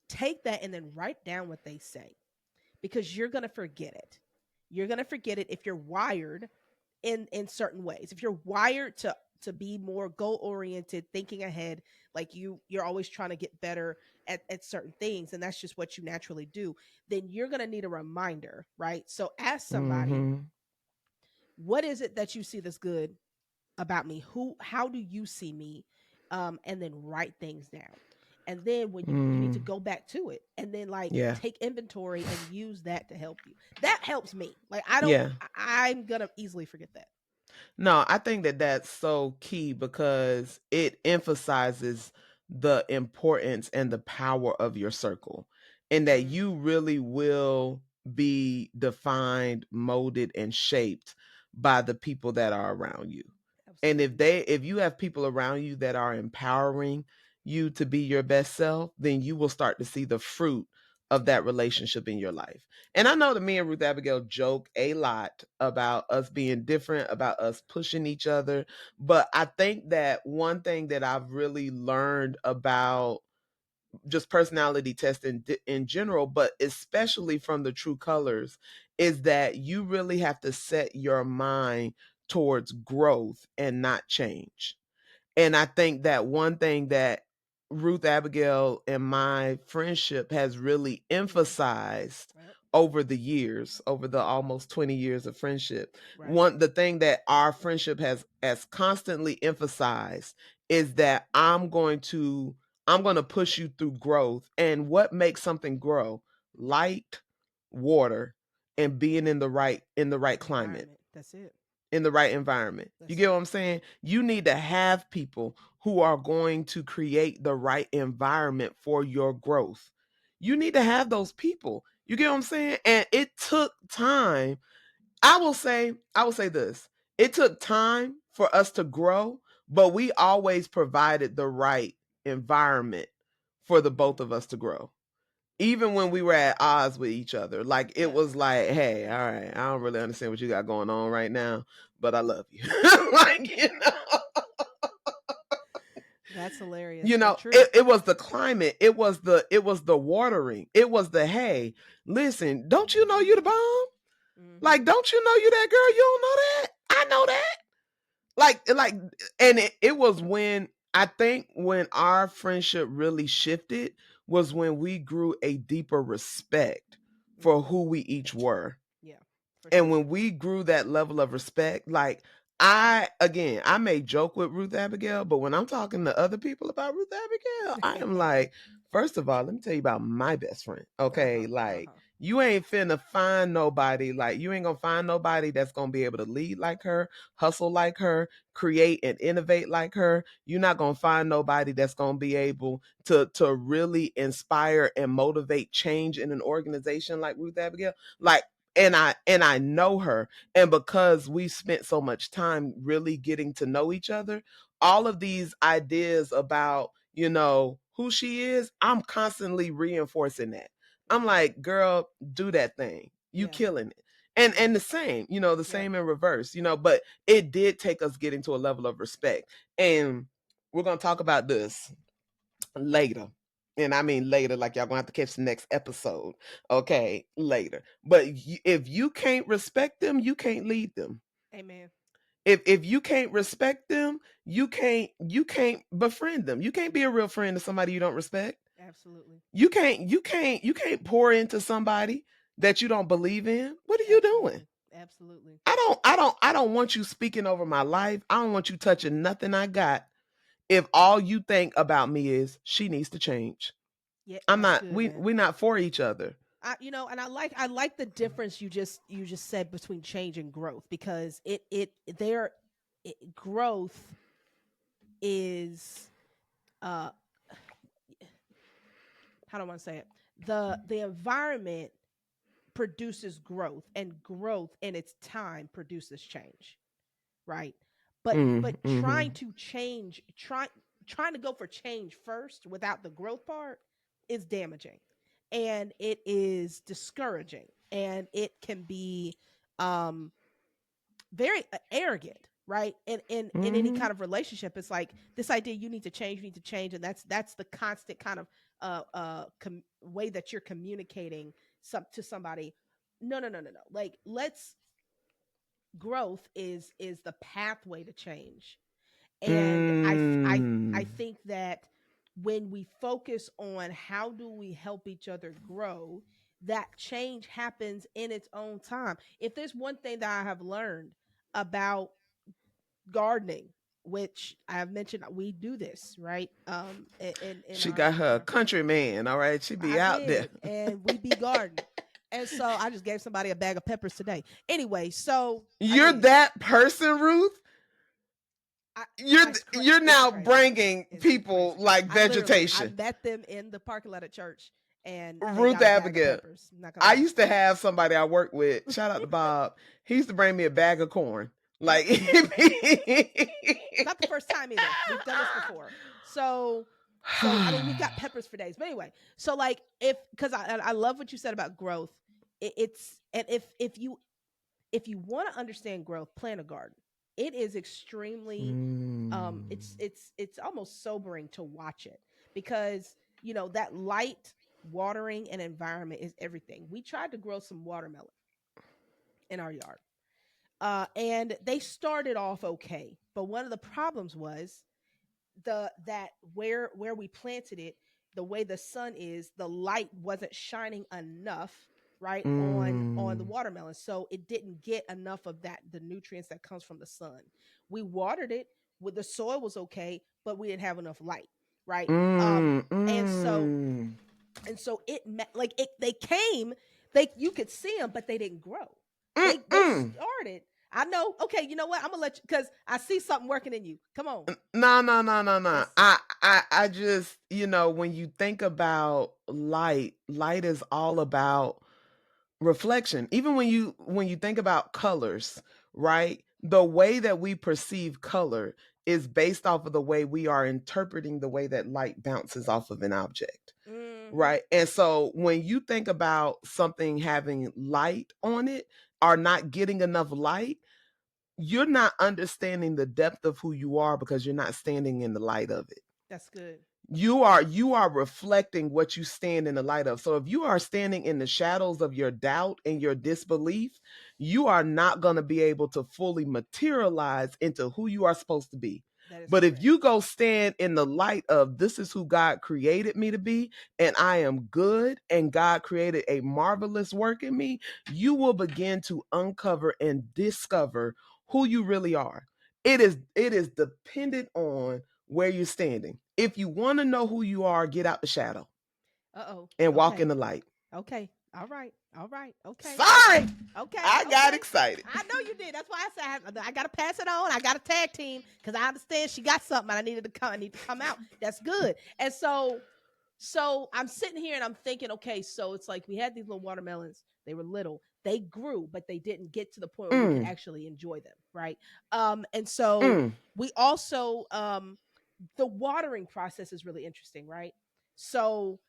Take that and then write down what they say, because you're going to forget it. You're going to forget it if you're wired in certain ways. If you're wired to be more goal oriented, thinking ahead, like you're always trying to get better at certain things, and that's just what you naturally do, then you're going to need a reminder, right? So ask somebody, Mhm. what is it that you see that's good about me? How do you see me? And then write things down. And then when you need to Mm. go back to it, and then like Yeah. take inventory and use that to help you. That helps me. Like I don't Yeah. I'm gonna easily forget that. No, I think that that's so key because it emphasizes the importance and the power of your circle, and that Mm, you really will be defined, molded, and shaped by the people that are around you. And absolutely. if you have people around you that are empowering you to be your best self, then you will start to see the fruit of that relationship in your life. And I know that me and Ruth Abigail joke a lot about us being different, about us pushing each other. But I think that one thing that I've really learned about just personality testing in general, but especially from the true colors, is that you really have to set your mind towards growth and not change. And I think that one thing that Ruth Abigail and my friendship has really Hmm. emphasized Right. over the years, over the almost 20 years of friendship, Right. one the thing that our friendship has constantly emphasized is that I'm going to push you through growth. And what makes something grow? Light, water, and being in the right climate, Environment. That's it. in the right environment. You That's get what it. I'm saying? You need to have people who are going to create the right environment for your growth. You need to have those people. You get what I'm saying? And it took time. I will say this. It took time for us to grow, but we always provided the right environment for the Hmm. both of us to grow, even when we were at odds with each other. Like it Yeah. was like, hey, Yeah. all right, I don't really understand what you got going on right now, but I love you. Like, That's hilarious you and know, true. it was the climate, it was the watering, it was the hey, listen, don't you know you the bomb? Hmm. Like, don't you know you that girl? You don't know that? I know that. Like, and it was when I think when our friendship really shifted was when we grew a deeper respect for Mm-hmm. who we each were. Yeah, for And sure. when we grew that level of respect, like I may joke with Ruth Abigail, but when I'm talking to other people about Ruth Abigail, I am like, first of all, let me tell you about my best friend. Okay. Uh-huh. Like, Uh-huh. you ain't finna find nobody, like, you ain't gonna find nobody that's gonna be able to lead like her, hustle like her, create and innovate like her. You're not gonna find nobody that's gonna be able to really inspire and motivate change in an organization like Ruth Abigail. Like, and I know her, and because we spent so much time really getting to know each other, all of these ideas about, who she is, I'm constantly reinforcing that. I'm Mm-hmm. like, girl, do that thing, you Yeah. killing it. And Yeah. the same, the Yep. same in reverse, but it did take us getting to a level of respect. And we're going to talk about this later. And I mean later, like y'all gonna have to catch the next episode. Okay, later. But if you can't respect them, you can't lead them. Amen. If you can't respect them, you can't befriend them. You can't be a real friend to somebody you don't respect. Absolutely. You can't pour into somebody that you don't believe in. What are you doing? Absolutely. Absolutely. I don't want you speaking over my life. I don't want you touching nothing I got if all you think about me is she needs to change. Yeah, I'm that's not good, we man. we're not for each other. And I like the difference you just said between change and growth, because growth is, uh how do I want to say it? The environment produces growth, and growth in its time produces change, right? But trying Mm-hmm. to change, trying to go for change first without the growth part is damaging, and it is discouraging, and it can be um very arrogant, right? In any Mm-hmm. kind of relationship, it's like this idea, you need to change, and that's the constant kind of way that you're communicating to somebody. No, no, no, no, no. Like, let's growth is the pathway to change. And I Mm. think that when we focus on how do we help each other grow, that change happens in its own time. If there's one thing that I have learned about gardening, which I have mentioned, we do this, right? In She our got her our country man, all right. She I be out there. did, and we be gardening. And so I just gave somebody a bag of peppers today. Anyway, so I You're did. that person, Ruth. I, You're you're it's now crazy. bringing It's people crazy. like I vegetation. met them in the parking lot at church, and they Ruth got a bag of Abigail. peppers. I'm not gonna I lie. used to have somebody I worked with. Shout out to Bob. He used to bring me a bag of corn. Yep. Like, It's not the first time either. We've done this before. So I mean, we've got peppers for days. But anyway, so like, if because I love what you said about growth. It's, and if you want to understand growth, plant a garden. It is extremely, Mm. it's almost sobering to watch it, because that light, watering, and environment is everything. We tried to grow some watermelon in our yard, and they started off okay, but one of the problems was that where we planted it, the way the sun is, the light wasn't shining enough, right, on the Mm. watermelon, so it didn't get enough of that, the nutrients that comes from the sun. We watered it, with the soil was okay, but we didn't have enough light, right? Mm. And so Mm. like it they came, they you could see them, but they didn't grow. They Mm-mm. started. I know. Okay, you know what? I'm gonna let you, because I see something working in you. Come on. No, no, no, no, no. Let's. I just, when you think about light, light is all about reflection. Even when you think about colors, right? The way that we perceive color is based off of the way we are interpreting the way that light bounces off of an object. Mm-hmm. Right. And so when you think about something having light on it or not getting enough light, you're not understanding the depth of who you are because you're not standing in the light of it. That's good. You are reflecting what you stand in the light of. So if you are standing in the shadows of your doubt and your disbelief, you are not going to be able to fully materialize into who you are supposed to be. That is But if correct. you go stand in the light of this is who God created me to be, and I am good, and God created a marvelous work in me, you will begin to uncover and discover who you really are. It is dependent on where you're standing. If you want to know who you are, get out the shadow Uh-oh. and walk in Okay. the light. Okay. All right. All right. Okay. Sorry, Okay. I got Okay. excited. I know you did. That's why I said I got to pass it on. I got a tag team because I understand she got something and I needed to come. I need to come out. That's good. And so I'm sitting here and I'm thinking, okay, so it's like we had these little watermelons. They were little. They grew, but they didn't get to the point where we could Mm, actually enjoy them, right? And so mm, we also the watering process is really interesting, right? So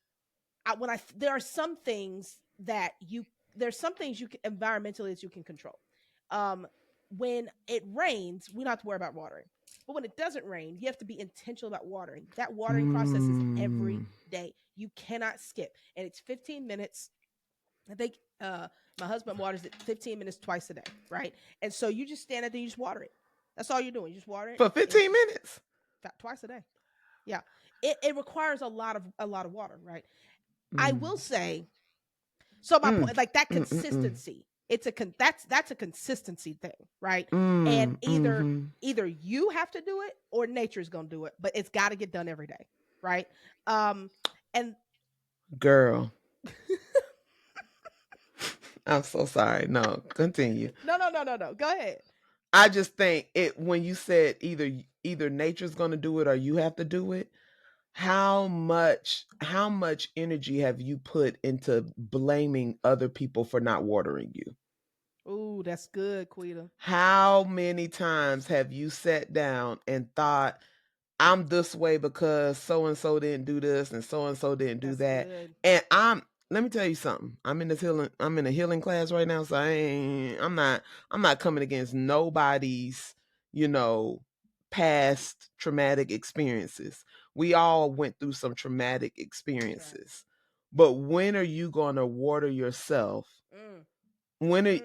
when I there are some things that you there's some things you can environmentally that you can control. Um, when it rains, we don't have to worry about watering. But when it doesn't rain, you have to be intentional about watering. That watering process is every mm. day. You cannot skip, and it's 15 minutes. I think my husband waters it 15 minutes twice a day, right? And so you just stand there, you just water it. That's all you're doing. You just water it, For and 15 minutes. twice a day. Yeah, it requires a lot of water, right? I Mm, will say, so my mm, point, like that mm, mm, mm. consistency, that's a consistency thing, right? And Mm, either mhm. either you have to do it or nature's gonna do it, but it's got to get done every day, right? Um, and Girl, I'm so sorry. No, continue. no, no, no, no, no. Go ahead. I just think it when you said either nature's going to do it or you have to do it. How much energy have you put into blaming other people for not watering you? Ooh, that's good, Quita. How many times have you sat down and thought, I'm this way because so and so didn't do this and so didn't do That's that. good. And let me tell you something. I'm in a healing class right now, so I'm not coming against nobody's, you know, past traumatic experiences. We all went through some traumatic Yeah. experiences. But when are you going to water yourself? Mm,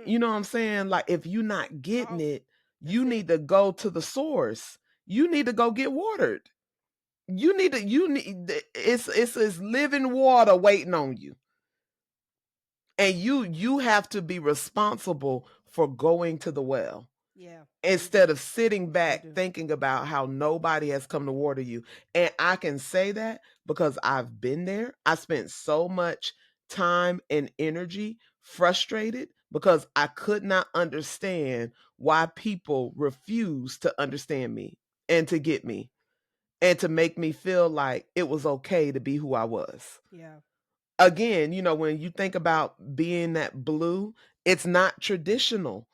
You mm. know what I'm saying? Like if you're not getting Talk. it, That's you it. need to go to the source. You need to go get watered. It's living water waiting on you. And you have to be responsible for going to the well Yeah, you instead do. of sitting You back do. thinking about how nobody has come to water you. And I can say that because I've been there. I spent so much time and energy frustrated because I could not understand why people refuse to understand me and to get me and to make me feel like it was okay to be who I was. Yeah. Again, when you think about being that blue, it's not traditional.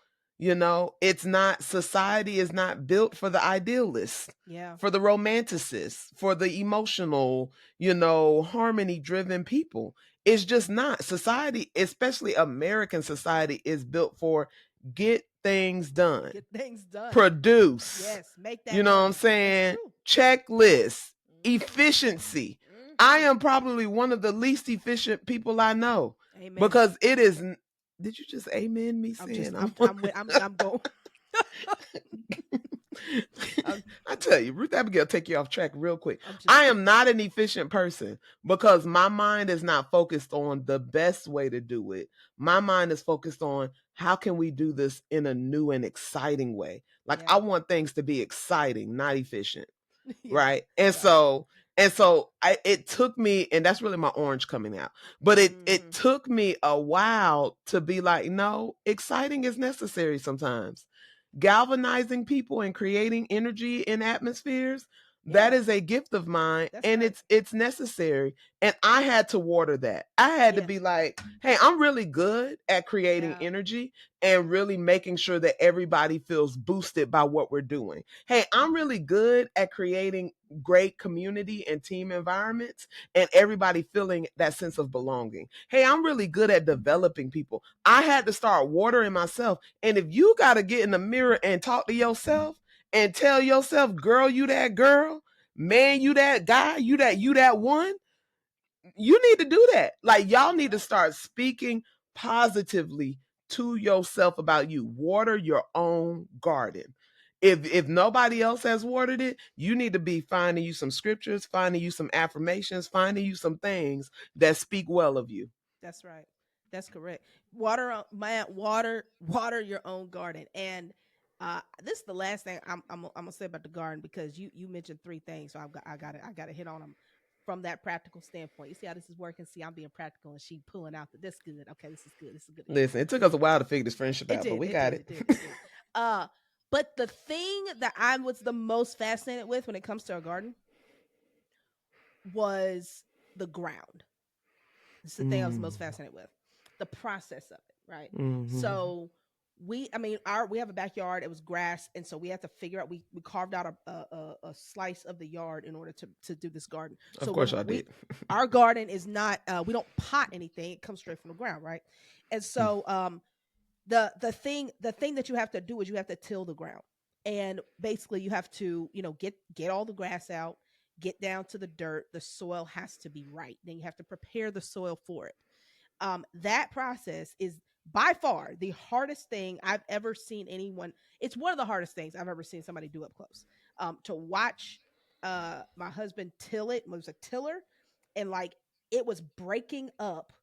It's not, society is not built for the idealist, Yeah. for the romanticist, for the emotional, harmony driven people. It's just not. Society, especially American society, is built for get things done, Get things done. produce. Yes, make You that know what I'm money. That's saying? true. Checklist, Hmm. efficiency. I Hmm. am probably one of the least efficient people I know Amen. because it is. Did you just amen me I'm just saying I'm I'm one? I'm going. I'm, I tell you, Ruth Abigail, take you off track real quick. I'm I just am not an efficient person because my mind is not focused on the best way to do it. My mind is focused on how can we do this in a new and exciting way. Like I yeah. want things to be exciting, not efficient. Yeah. Right. And Right. it took me, and that's really my orange coming out, but it Hmm. took me a while to be like, no, exciting is necessary sometimes. Galvanizing people and creating energy in atmospheres, that Yeah. is a gift of mine, That's and right. it's necessary. And I had to water that. I had to Yeah. be like, hey, I'm really good at creating Yeah. energy and really making sure that everybody feels boosted by what we're doing. Hey, I'm really good at creating great community and team environments and everybody feeling that sense of belonging. Hey, I'm really good at developing people. I had to start watering myself. And if you got to get in the mirror and talk to yourself and tell yourself, girl, you that girl, man, you that guy, you that one, you need to do that. Like y'all That's need to right. start speaking positively to yourself about you. Water your own garden. If nobody else has watered it, you need to be finding you some scriptures, finding you some affirmations, finding you some things that speak well of you. That's right. That's correct. Water your own garden. And this is the last thing I'm gonna say about the garden, because you mentioned three things, so I got to hit on them from that practical standpoint. You see how this is working? See, I'm being practical, and she pulling out the this good. Okay, this is good. This is a good Listen, example. it took us a while to figure this friendship It out, but did. we It got did. it. It did. It did. Uh, but the thing that I was the most fascinated with when it comes to our garden was the ground. It's the thing I was the Mm. most fascinated with, the process of it, right? Mm-hmm. So I mean, we have a backyard. It was grass, and so we had to figure out. We carved out a slice of the yard in order to do this garden. Of So course when I did. our garden is not, we don't pot anything. It comes straight from the ground, right? And so the thing that you have to do is you have to till the ground, and basically you have to, get all the grass out, get down to the dirt. The soil has to be right. Then you have to prepare the soil for it. That process is by far the hardest thing I've ever seen anyone. It's one of the hardest things I've ever seen somebody do up close. To watch my husband till it was a tiller, and like it was breaking up.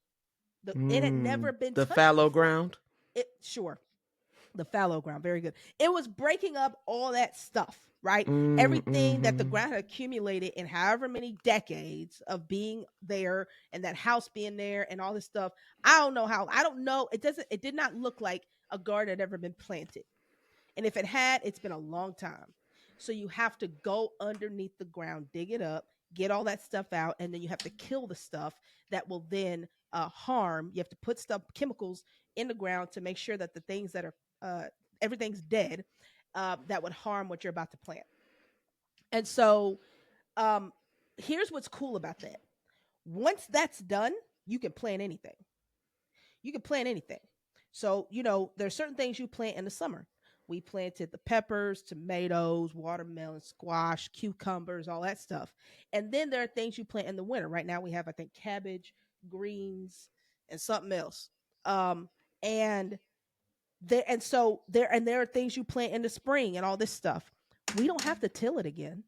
It had never been The touched fallow before. ground. It sure the fallow ground, very good. It was breaking up all that stuff, right? Everything that the Mm-hmm. ground had accumulated in however many decades of being there, and that house being there, and all this stuff. I don't know how. I don't know. It did not look like a garden had ever been planted. And if it had, it's been a long time. So you have to go underneath the ground, dig it up, get all that stuff out, and then you have to kill the stuff that will then harm. You have to put stuff, chemicals in the ground to make sure that the things that are, uh, everything's dead, that would harm what you're about to plant. And so um, here's what's cool about that. Once that's done, you can plant anything. You can plant anything. So, there's certain things you plant in the summer. We planted the peppers, tomatoes, watermelon, squash, cucumbers, all that stuff. And then there are things you plant in the winter. Right now we have, I think, cabbage, greens, and something else. Um, and there are things you plant in the spring and all this stuff. We don't have to till it again.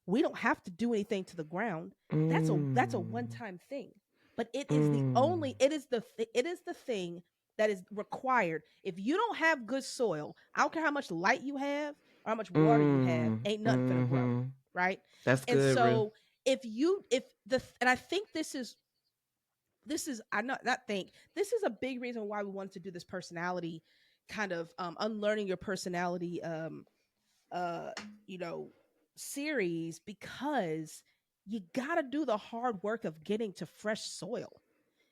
We don't have to do anything to the ground. That's a Mm. one-time thing. But it is the Mm. only it is the thing that is required. If you don't have good soil, I don't care how much light you have or how much water you have, Mm. ain't nothing finna grow, Mm-hmm. right? That's And good, Rue. so if the and I think this is I not think this is a big reason why we wanted to do this personality kind of, unlearning your personality, uh you know series, because you got to do the hard work of getting to fresh soil.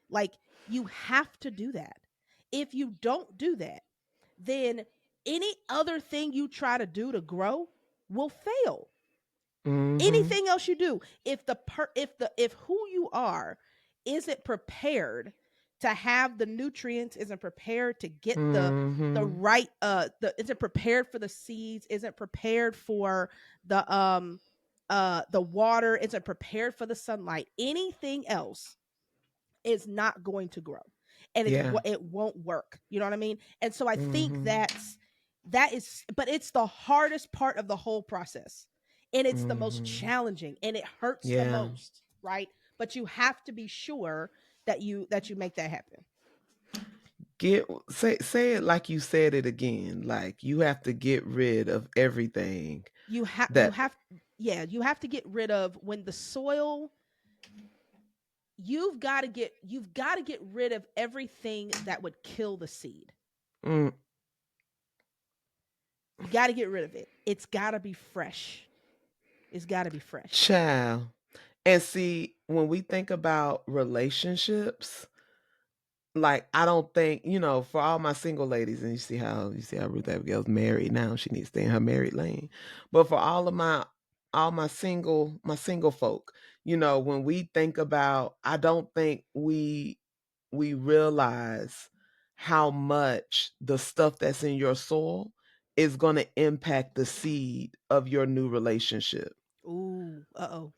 Like, you have to do that. If you don't do that, then any other thing you try to do to grow will fail. Mm-hmm. Anything else you do, if who you are isn't prepared to have the nutrients, isn't prepared to get the Mm-hmm. right, the isn't prepared for the seeds, isn't prepared for the water, isn't prepared for the sunlight, anything else is not going to grow, and Yeah. it won't work. You know what I mean? And so I think Mm-hmm. but it's the hardest part of the whole process, and it's the most Mm-hmm. challenging, and it hurts the Yeah. most, right? But you have to be sure that you make that happen. Say it like you said it again. Like you have to get rid of everything You that. have Yeah, you have to get rid of when the soil. You've got to get rid of everything that would kill the seed. Mm, You got to get rid of it. It's got to be fresh. It's got to be fresh. child. And see, when we think about relationships, like I don't think, for all my single ladies, and you see how Ruth Abigail's married now, she needs to stay in her married lane. But for all my single folk, when we think about, I don't think we realize how much the stuff that's in your soil is going to impact the seed of your new relationship. Ooh, uh-oh.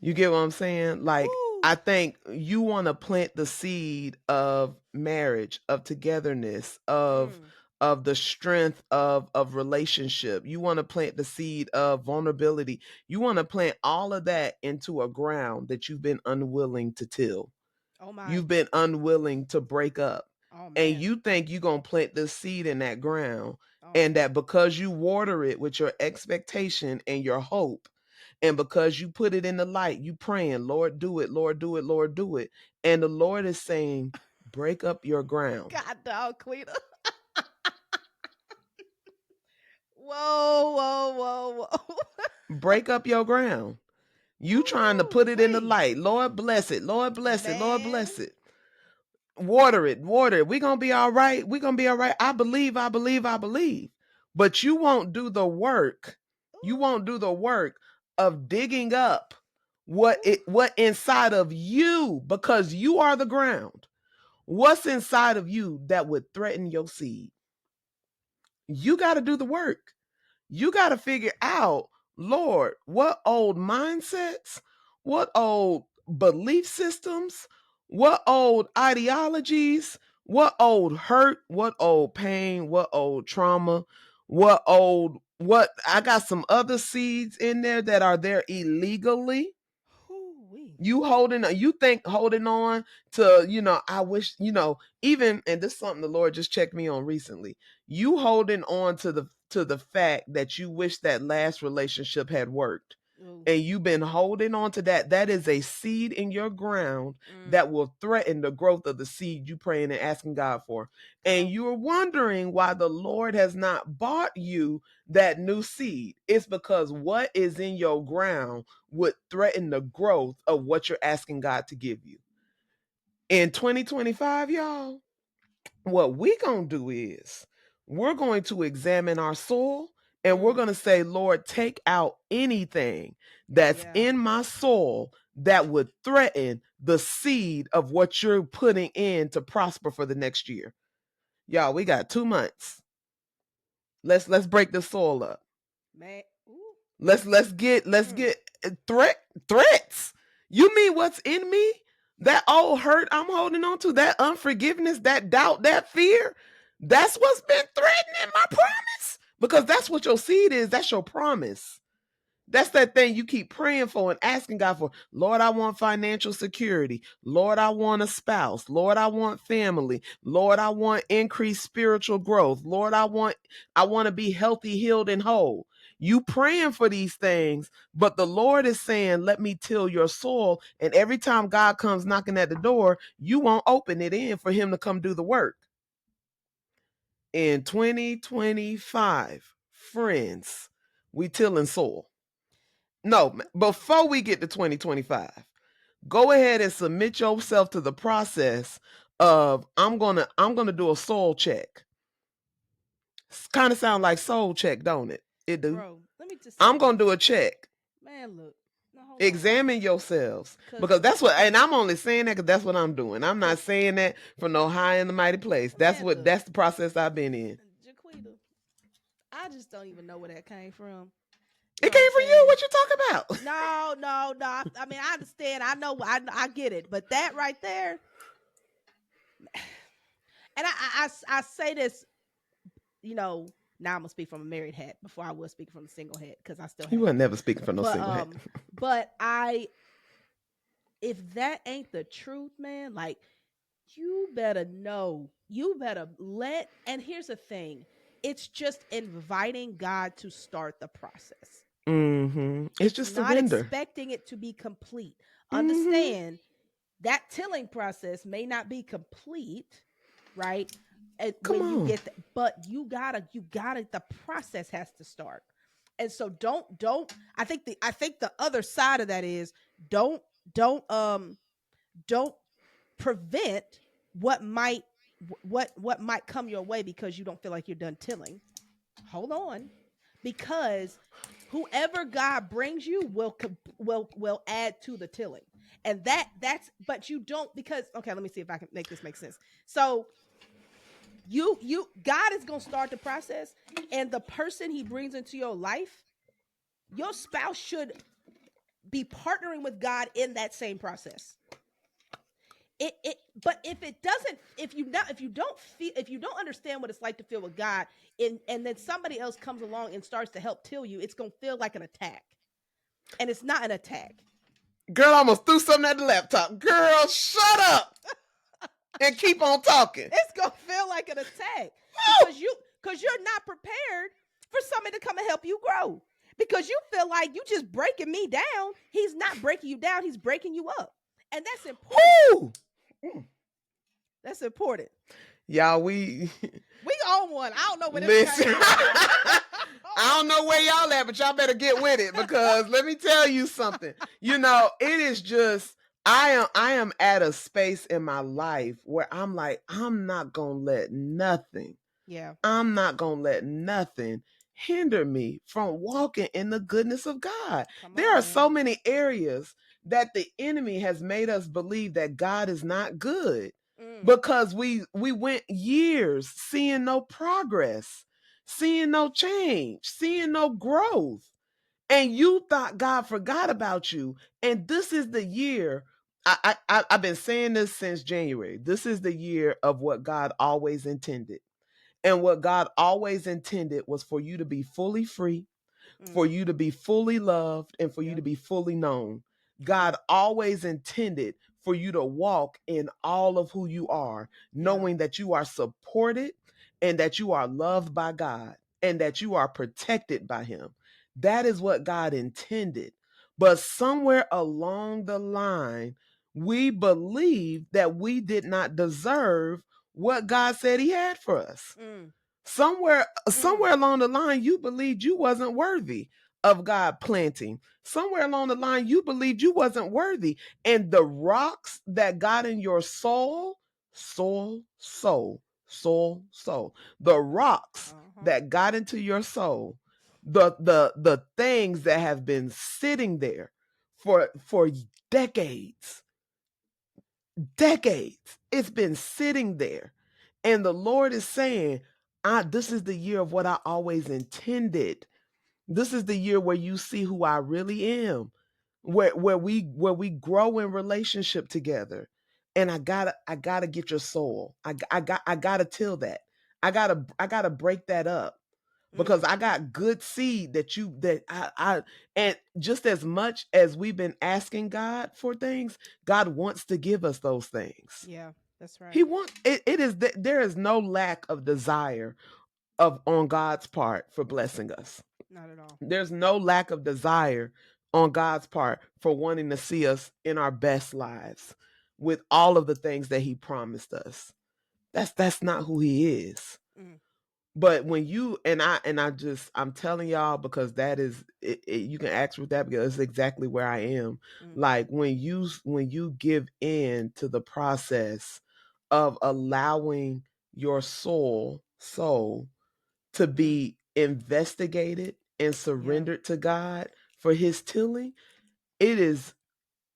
You get what I'm saying? Like, Ooh. I think you want to plant the seed of marriage, of togetherness, of Mm. of the strength of relationship. You want to plant the seed of vulnerability. You want to plant all of that into a ground that you've been unwilling to till. Oh my. You've been unwilling to break up. Oh And man. you think you're going to plant this seed in that ground, Oh and man. that because you water it with your expectation and your hope, and because you put it in the light, you praying, Lord, do it, Lord, do it, Lord, do it. And the Lord is saying, break up your ground. God dog, Quita. Whoa, whoa, whoa, whoa. Break up your ground. You trying to Ooh, put it in the wee. light. Lord bless it. Lord bless it. Lord Man. bless it. Water it. Water it. We're going to be all right. We're going to be all right. I believe, I believe, I believe. But you won't do the work. You Ooh, won't do the work of digging up ooh. what inside of you, because you are the ground. What's inside of you that would threaten your seed? You got to do the work. You got to figure out, Lord, what old mindsets, what old belief systems, what old ideologies, what old hurt, what old pain, what old trauma, what I got some other seeds in there that are there illegally. Ooh, wee. You think holding on to, I wish, even, and this is something the Lord just checked me on recently. You holding on to the fact that you wish that last relationship had worked, Ooh. and you've been holding on to that. That is a seed in your ground Mm. that will threaten the growth of the seed you praying and asking God for. Come And on. you're wondering why the Lord has not bought you that new seed. It's because what is in your ground would threaten the growth of what you're asking God to give you. In 2025, y'all, what we going to do is we're going to examine our soil, and we're Mm. going to say, Lord, take out anything that's Yeah. in my soil that would threaten the seed of what you're putting in to prosper for the next year. Y'all, we got 2 months. Let's break the soil up. Man. Ooh. Let's Mm. get threats. You mean what's in me? That old hurt I'm holding on to, that unforgiveness, that doubt, that fear, that's what's been threatening my promise. Because that's what your seed is. That's your promise. That's that thing you keep praying for and asking God for. Lord, I want financial security. Lord, I want a spouse. Lord, I want family. Lord, I want increased spiritual growth. Lord, I want to be healthy, healed, and whole. You praying for these things, but the Lord is saying, let me till your soul. And every time God comes knocking at the door, you won't open it in for him to come do the work. In 2025, friends, we tilling soul. No, before we get to 2025, go ahead and submit yourself to the process of I'm gonna do a soul check. Kind of sound like soul check, don't it? It do. Bro, let me just say I'm gonna this. do a check. Man, look. No, hold on. Examine yourselves, Cause because that's what, and I'm only saying that because that's what I'm doing. I'm not cause saying that from no high and the mighty place. man, look. That's the process I've been in. Jaquita, I just don't even know where that came from. You It know what I'm came from you. saying? What you talking about? No, no, no. I mean, I understand. I know. I get it. But that right there, and I say this, you know, now I'm gonna speak from a married hat before I was speaking from a single hat because I still You have weren't one. never speaking for no But single head. but I if that ain't the truth, man, like you better know. You better let. And here's the thing: it's just inviting God to start the process. It's It's just not surrender. expecting it to be complete. Mm-hmm. Understand that tilling process may not be complete, right? Come When you on. get but you gotta the process has to start. And so don't I think the other side of that is don't don't don't prevent what might what might come your way because you don't feel like you're done tilling. Hold on, because whoever God brings you will add to the tilling, and that's but you don't because okay, let me see if I can make this make sense. So you God is gonna start the process, and the person He brings into your life, your spouse should be partnering with God in that same process. it but if it doesn't, if you don't understand what it's like to feel with God, and then somebody else comes along and starts to help till you, it's gonna feel like an attack, and it's not an attack. Girl, I almost threw something at the laptop. Girl, shut up and keep on talking. It's gonna feel like an attack Woo! because you're not prepared for somebody to come and help you grow, because you feel like you just breaking me down. He's not breaking you down, he's breaking you up, and that's important. Woo! That's important. Y'all, we We own one. I don't know where this listen. came from. I don't know where y'all at, but y'all better get with it, because let me tell you something. You know, it is just I am at a space in my life where I'm like, Yeah. I'm not gonna let nothing hinder me from walking in the goodness of God. Come There on, are so man. many areas that the enemy has made us believe that God is not good, Mm, because we went years seeing no progress, seeing no change, seeing no growth. And you thought God forgot about you. And this is the year. I've been saying this since January. This is the year of what God always intended. And what God always intended was for you to be fully free, mm. for you to be fully loved, and for you Yep. to be fully known. Come God on. always intended for you to walk in all of who you are, Yeah. knowing that you are supported and that you are loved by God and that you are protected by Him. That is what God intended. But somewhere along the line, we believed that we did not deserve what God said He had for us. Mm, Somewhere mm. along the line, you believed you wasn't worthy of God planting. Somewhere along the line, you believed you wasn't worthy. And the rocks that got in your soul, the rocks Uh-huh. that got into your soul, the things that have been sitting there for decades, decades. It's been sitting there. And the Lord is saying, this is the year of what I always intended. This is the year where you see who I really am. Where we grow in relationship together. And I gotta get your soul. I gotta till that. I gotta break that up, because Mm. I got good seed that and just as much as we've been asking God for things, God wants to give us those things. Yeah. That's right. He wants it, there is no lack of desire of on God's part for blessing us. Not at all. There's no lack of desire on God's part for wanting to see us in our best lives with all of the things that he promised us. That's not who he is. Mm, But when you I'm telling y'all, because that is you can ask with that, because it's exactly where I am. mm, Like when you give in to the process of allowing your soul to mm. be investigated and Yeah. surrendered to God for his tilling, it is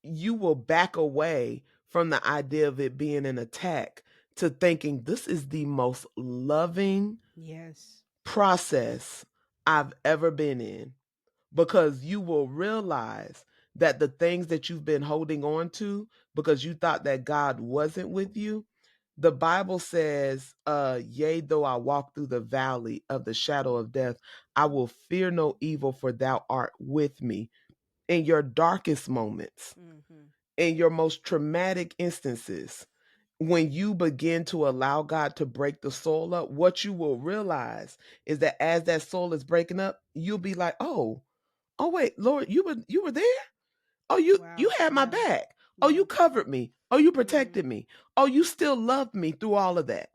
you will back away from the idea of it being an attack to thinking this is the most loving Yes. process I've ever been in, because you will realize that the things that you've been holding on to because you thought that God wasn't with you. The Bible says, yea, though I walk through the valley of the shadow of death, I will fear no evil, for thou art with me. In your darkest moments, Mm-hmm. in your most traumatic instances, when you begin to allow God to break the soul up, what you will realize is that as that soul is breaking up, you'll be like, oh wait, Lord, you were there? Oh, you Wow. had my Yeah. back. Oh, Yeah. you covered me. Oh, you Mm-hmm. protected me. Oh, you still loved me through all of that.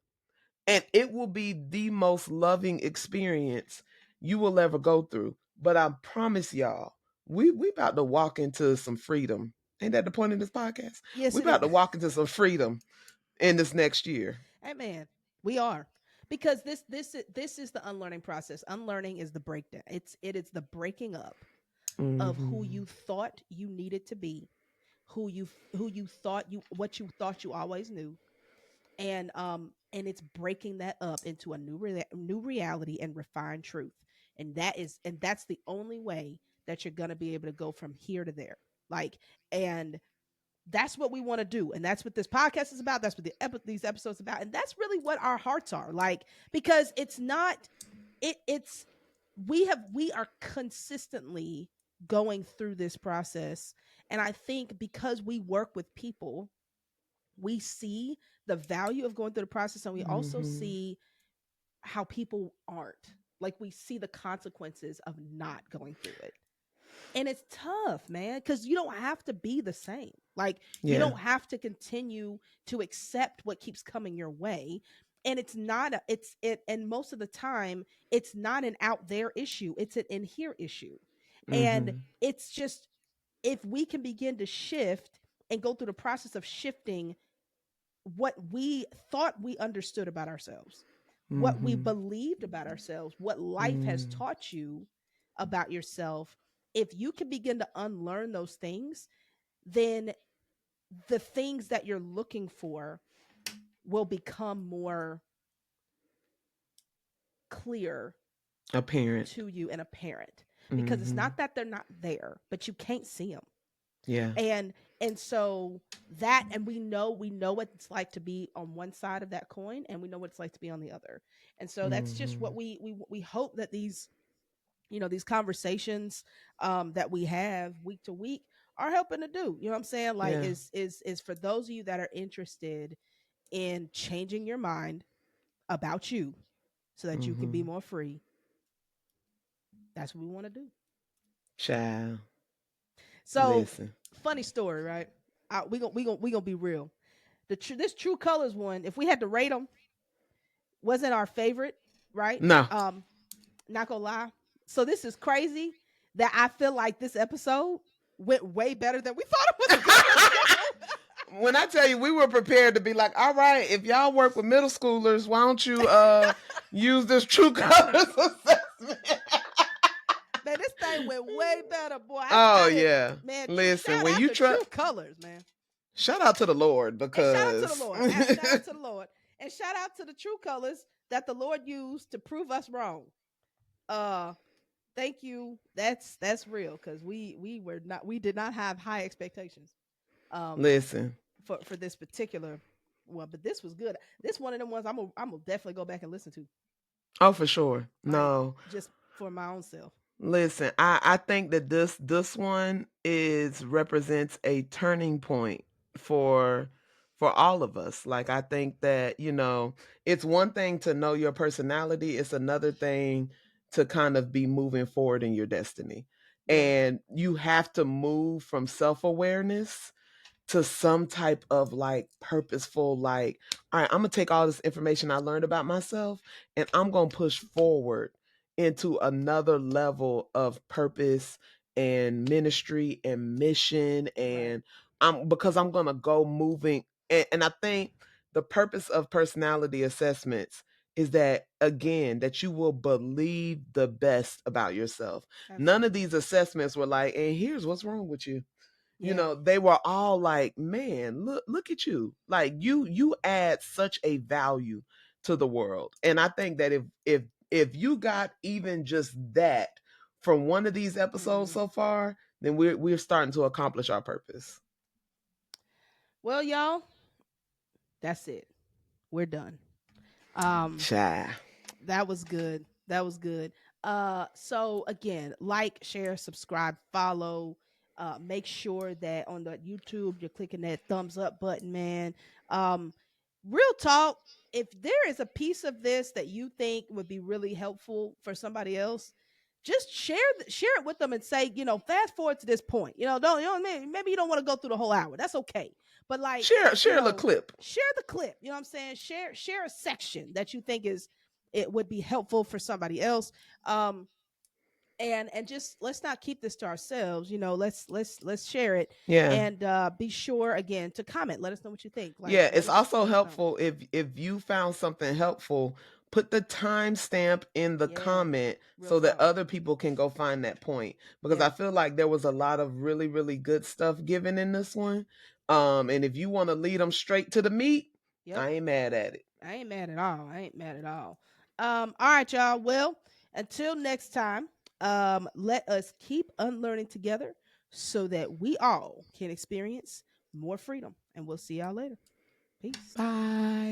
And it will be the most loving experience you will ever go through. But I promise y'all, we about to walk into some freedom. Ain't that the point of this podcast? Yes, We it is. about to walk into some freedom in this next year. Hey, man, we are, because this is the unlearning process. Unlearning is the breakdown. It is the breaking up of who Mm-hmm. you thought you needed to be, who you thought you what you thought you always knew, and it's breaking that up into a new reality and refined truth. And that's the only way that you're going to be able to go from here to there. Like, and That's what we want to do, and that's what this podcast is about. That's what these episodes about, and that's really what our hearts are like. Because it's not it's we are consistently going through this process, and I think because we work with people, we see the value of going through the process, and we also Mm-hmm. see how people aren't, like we see the consequences of not going through it. And it's tough, man, because you don't have to be the same. Like, you Yeah. don't have to continue to accept what keeps coming your way. And it's not and most of the time it's not an out there issue, it's an in here issue. And Mm-hmm. it's just, if we can begin to shift and go through the process of shifting what we thought we understood about ourselves, what we Mm-hmm. believed about ourselves, what life has Mm. taught you about yourself, if you can begin to unlearn those things, then the things that you're looking for will become more clear Apparent. to you and apparent, because it's Mm-hmm. not that they're not there, but you can't see them. Yeah. and and so and we know what it's like to be on one side of that coin, and we know what it's like to be on the other. And so that's just what Mm-hmm. we hope that these, these conversations that we have week to week are helping to do. You know what I'm saying? Like, Yeah. is for those of you that are interested in changing your mind about you so that you can be Mm-hmm. more free. That's what we want to do. Child. So, Listen. funny story, right? We gonna be real. This True Colors one, if we had to rate them, wasn't our favorite, right? No. Not gonna lie. So this is crazy that I feel like this episode went way better than we thought it was gonna When I tell you we were prepared to be like, all right, if y'all work with middle schoolers, why don't you use this true colors assessment? Man, this thing went way better, boy. Oh I didn't, yeah. man. Listen, Shout when out you to try True Colors, man, shout out to the Lord and shout out to the because Lord. Shout out to the Lord, and shout out to the True Colors that the Lord used to prove us wrong. Uh, Thank you. That's real, because we did not have high expectations um listen. for this particular one, but this was good. This one of them ones I'm gonna definitely go back and listen to, Oh, for sure. like, No. just for my own self. Listen, I think that this one is represents a turning point for for all of us. Like I think that, it's one thing to know your personality, it's another thing to kind of be moving forward in your destiny. Yeah. And you have to move from self-awareness to some type of like purposeful, like, all right, I'm gonna take all this information I learned about myself and I'm gonna push forward into another level of purpose and ministry and mission. Right. And I'm because I'm gonna go moving. And I think the purpose of personality assessments is that, again, that you will believe the best about yourself. None of Absolutely. these assessments were like, and here's what's wrong with you. Yeah. They were all like, man, look at you. Like you add such a value to the world. And I think that if you got even just that from one of these episodes Hmm. so far, then we're starting to accomplish our purpose. Well, y'all, that's it. We're done. um Child. That was good. That was good. So again, like, share, subscribe, follow. Make sure that on the YouTube you're clicking that thumbs up button, man. Um, Real talk. If there is a piece of this that you think would be really helpful for somebody else, just share it with them and say, fast forward to this point. Don't maybe you don't want to go through the whole hour. That's okay. But, like, Share a little clip. share the clip. You know what I'm saying? Share a section that you think is it would be helpful for somebody else. Um, and just, let's not keep this to ourselves. Let's share it, Yeah. and be sure again to comment. Let us know what you think. Like, Yeah, it's also let us know. helpful if you found something helpful, put the timestamp in the Yeah, comment real so that talk. other people can go find that point. Because Yeah. I feel like there was a lot of really, really good stuff given in this one. And if you want to lead them straight to the meat, Yep. I ain't mad at it. I ain't mad at all. I ain't mad at all. All right, y'all. Well, until next time, let us keep unlearning together so that we all can experience more freedom. And we'll see y'all later. Peace. Bye.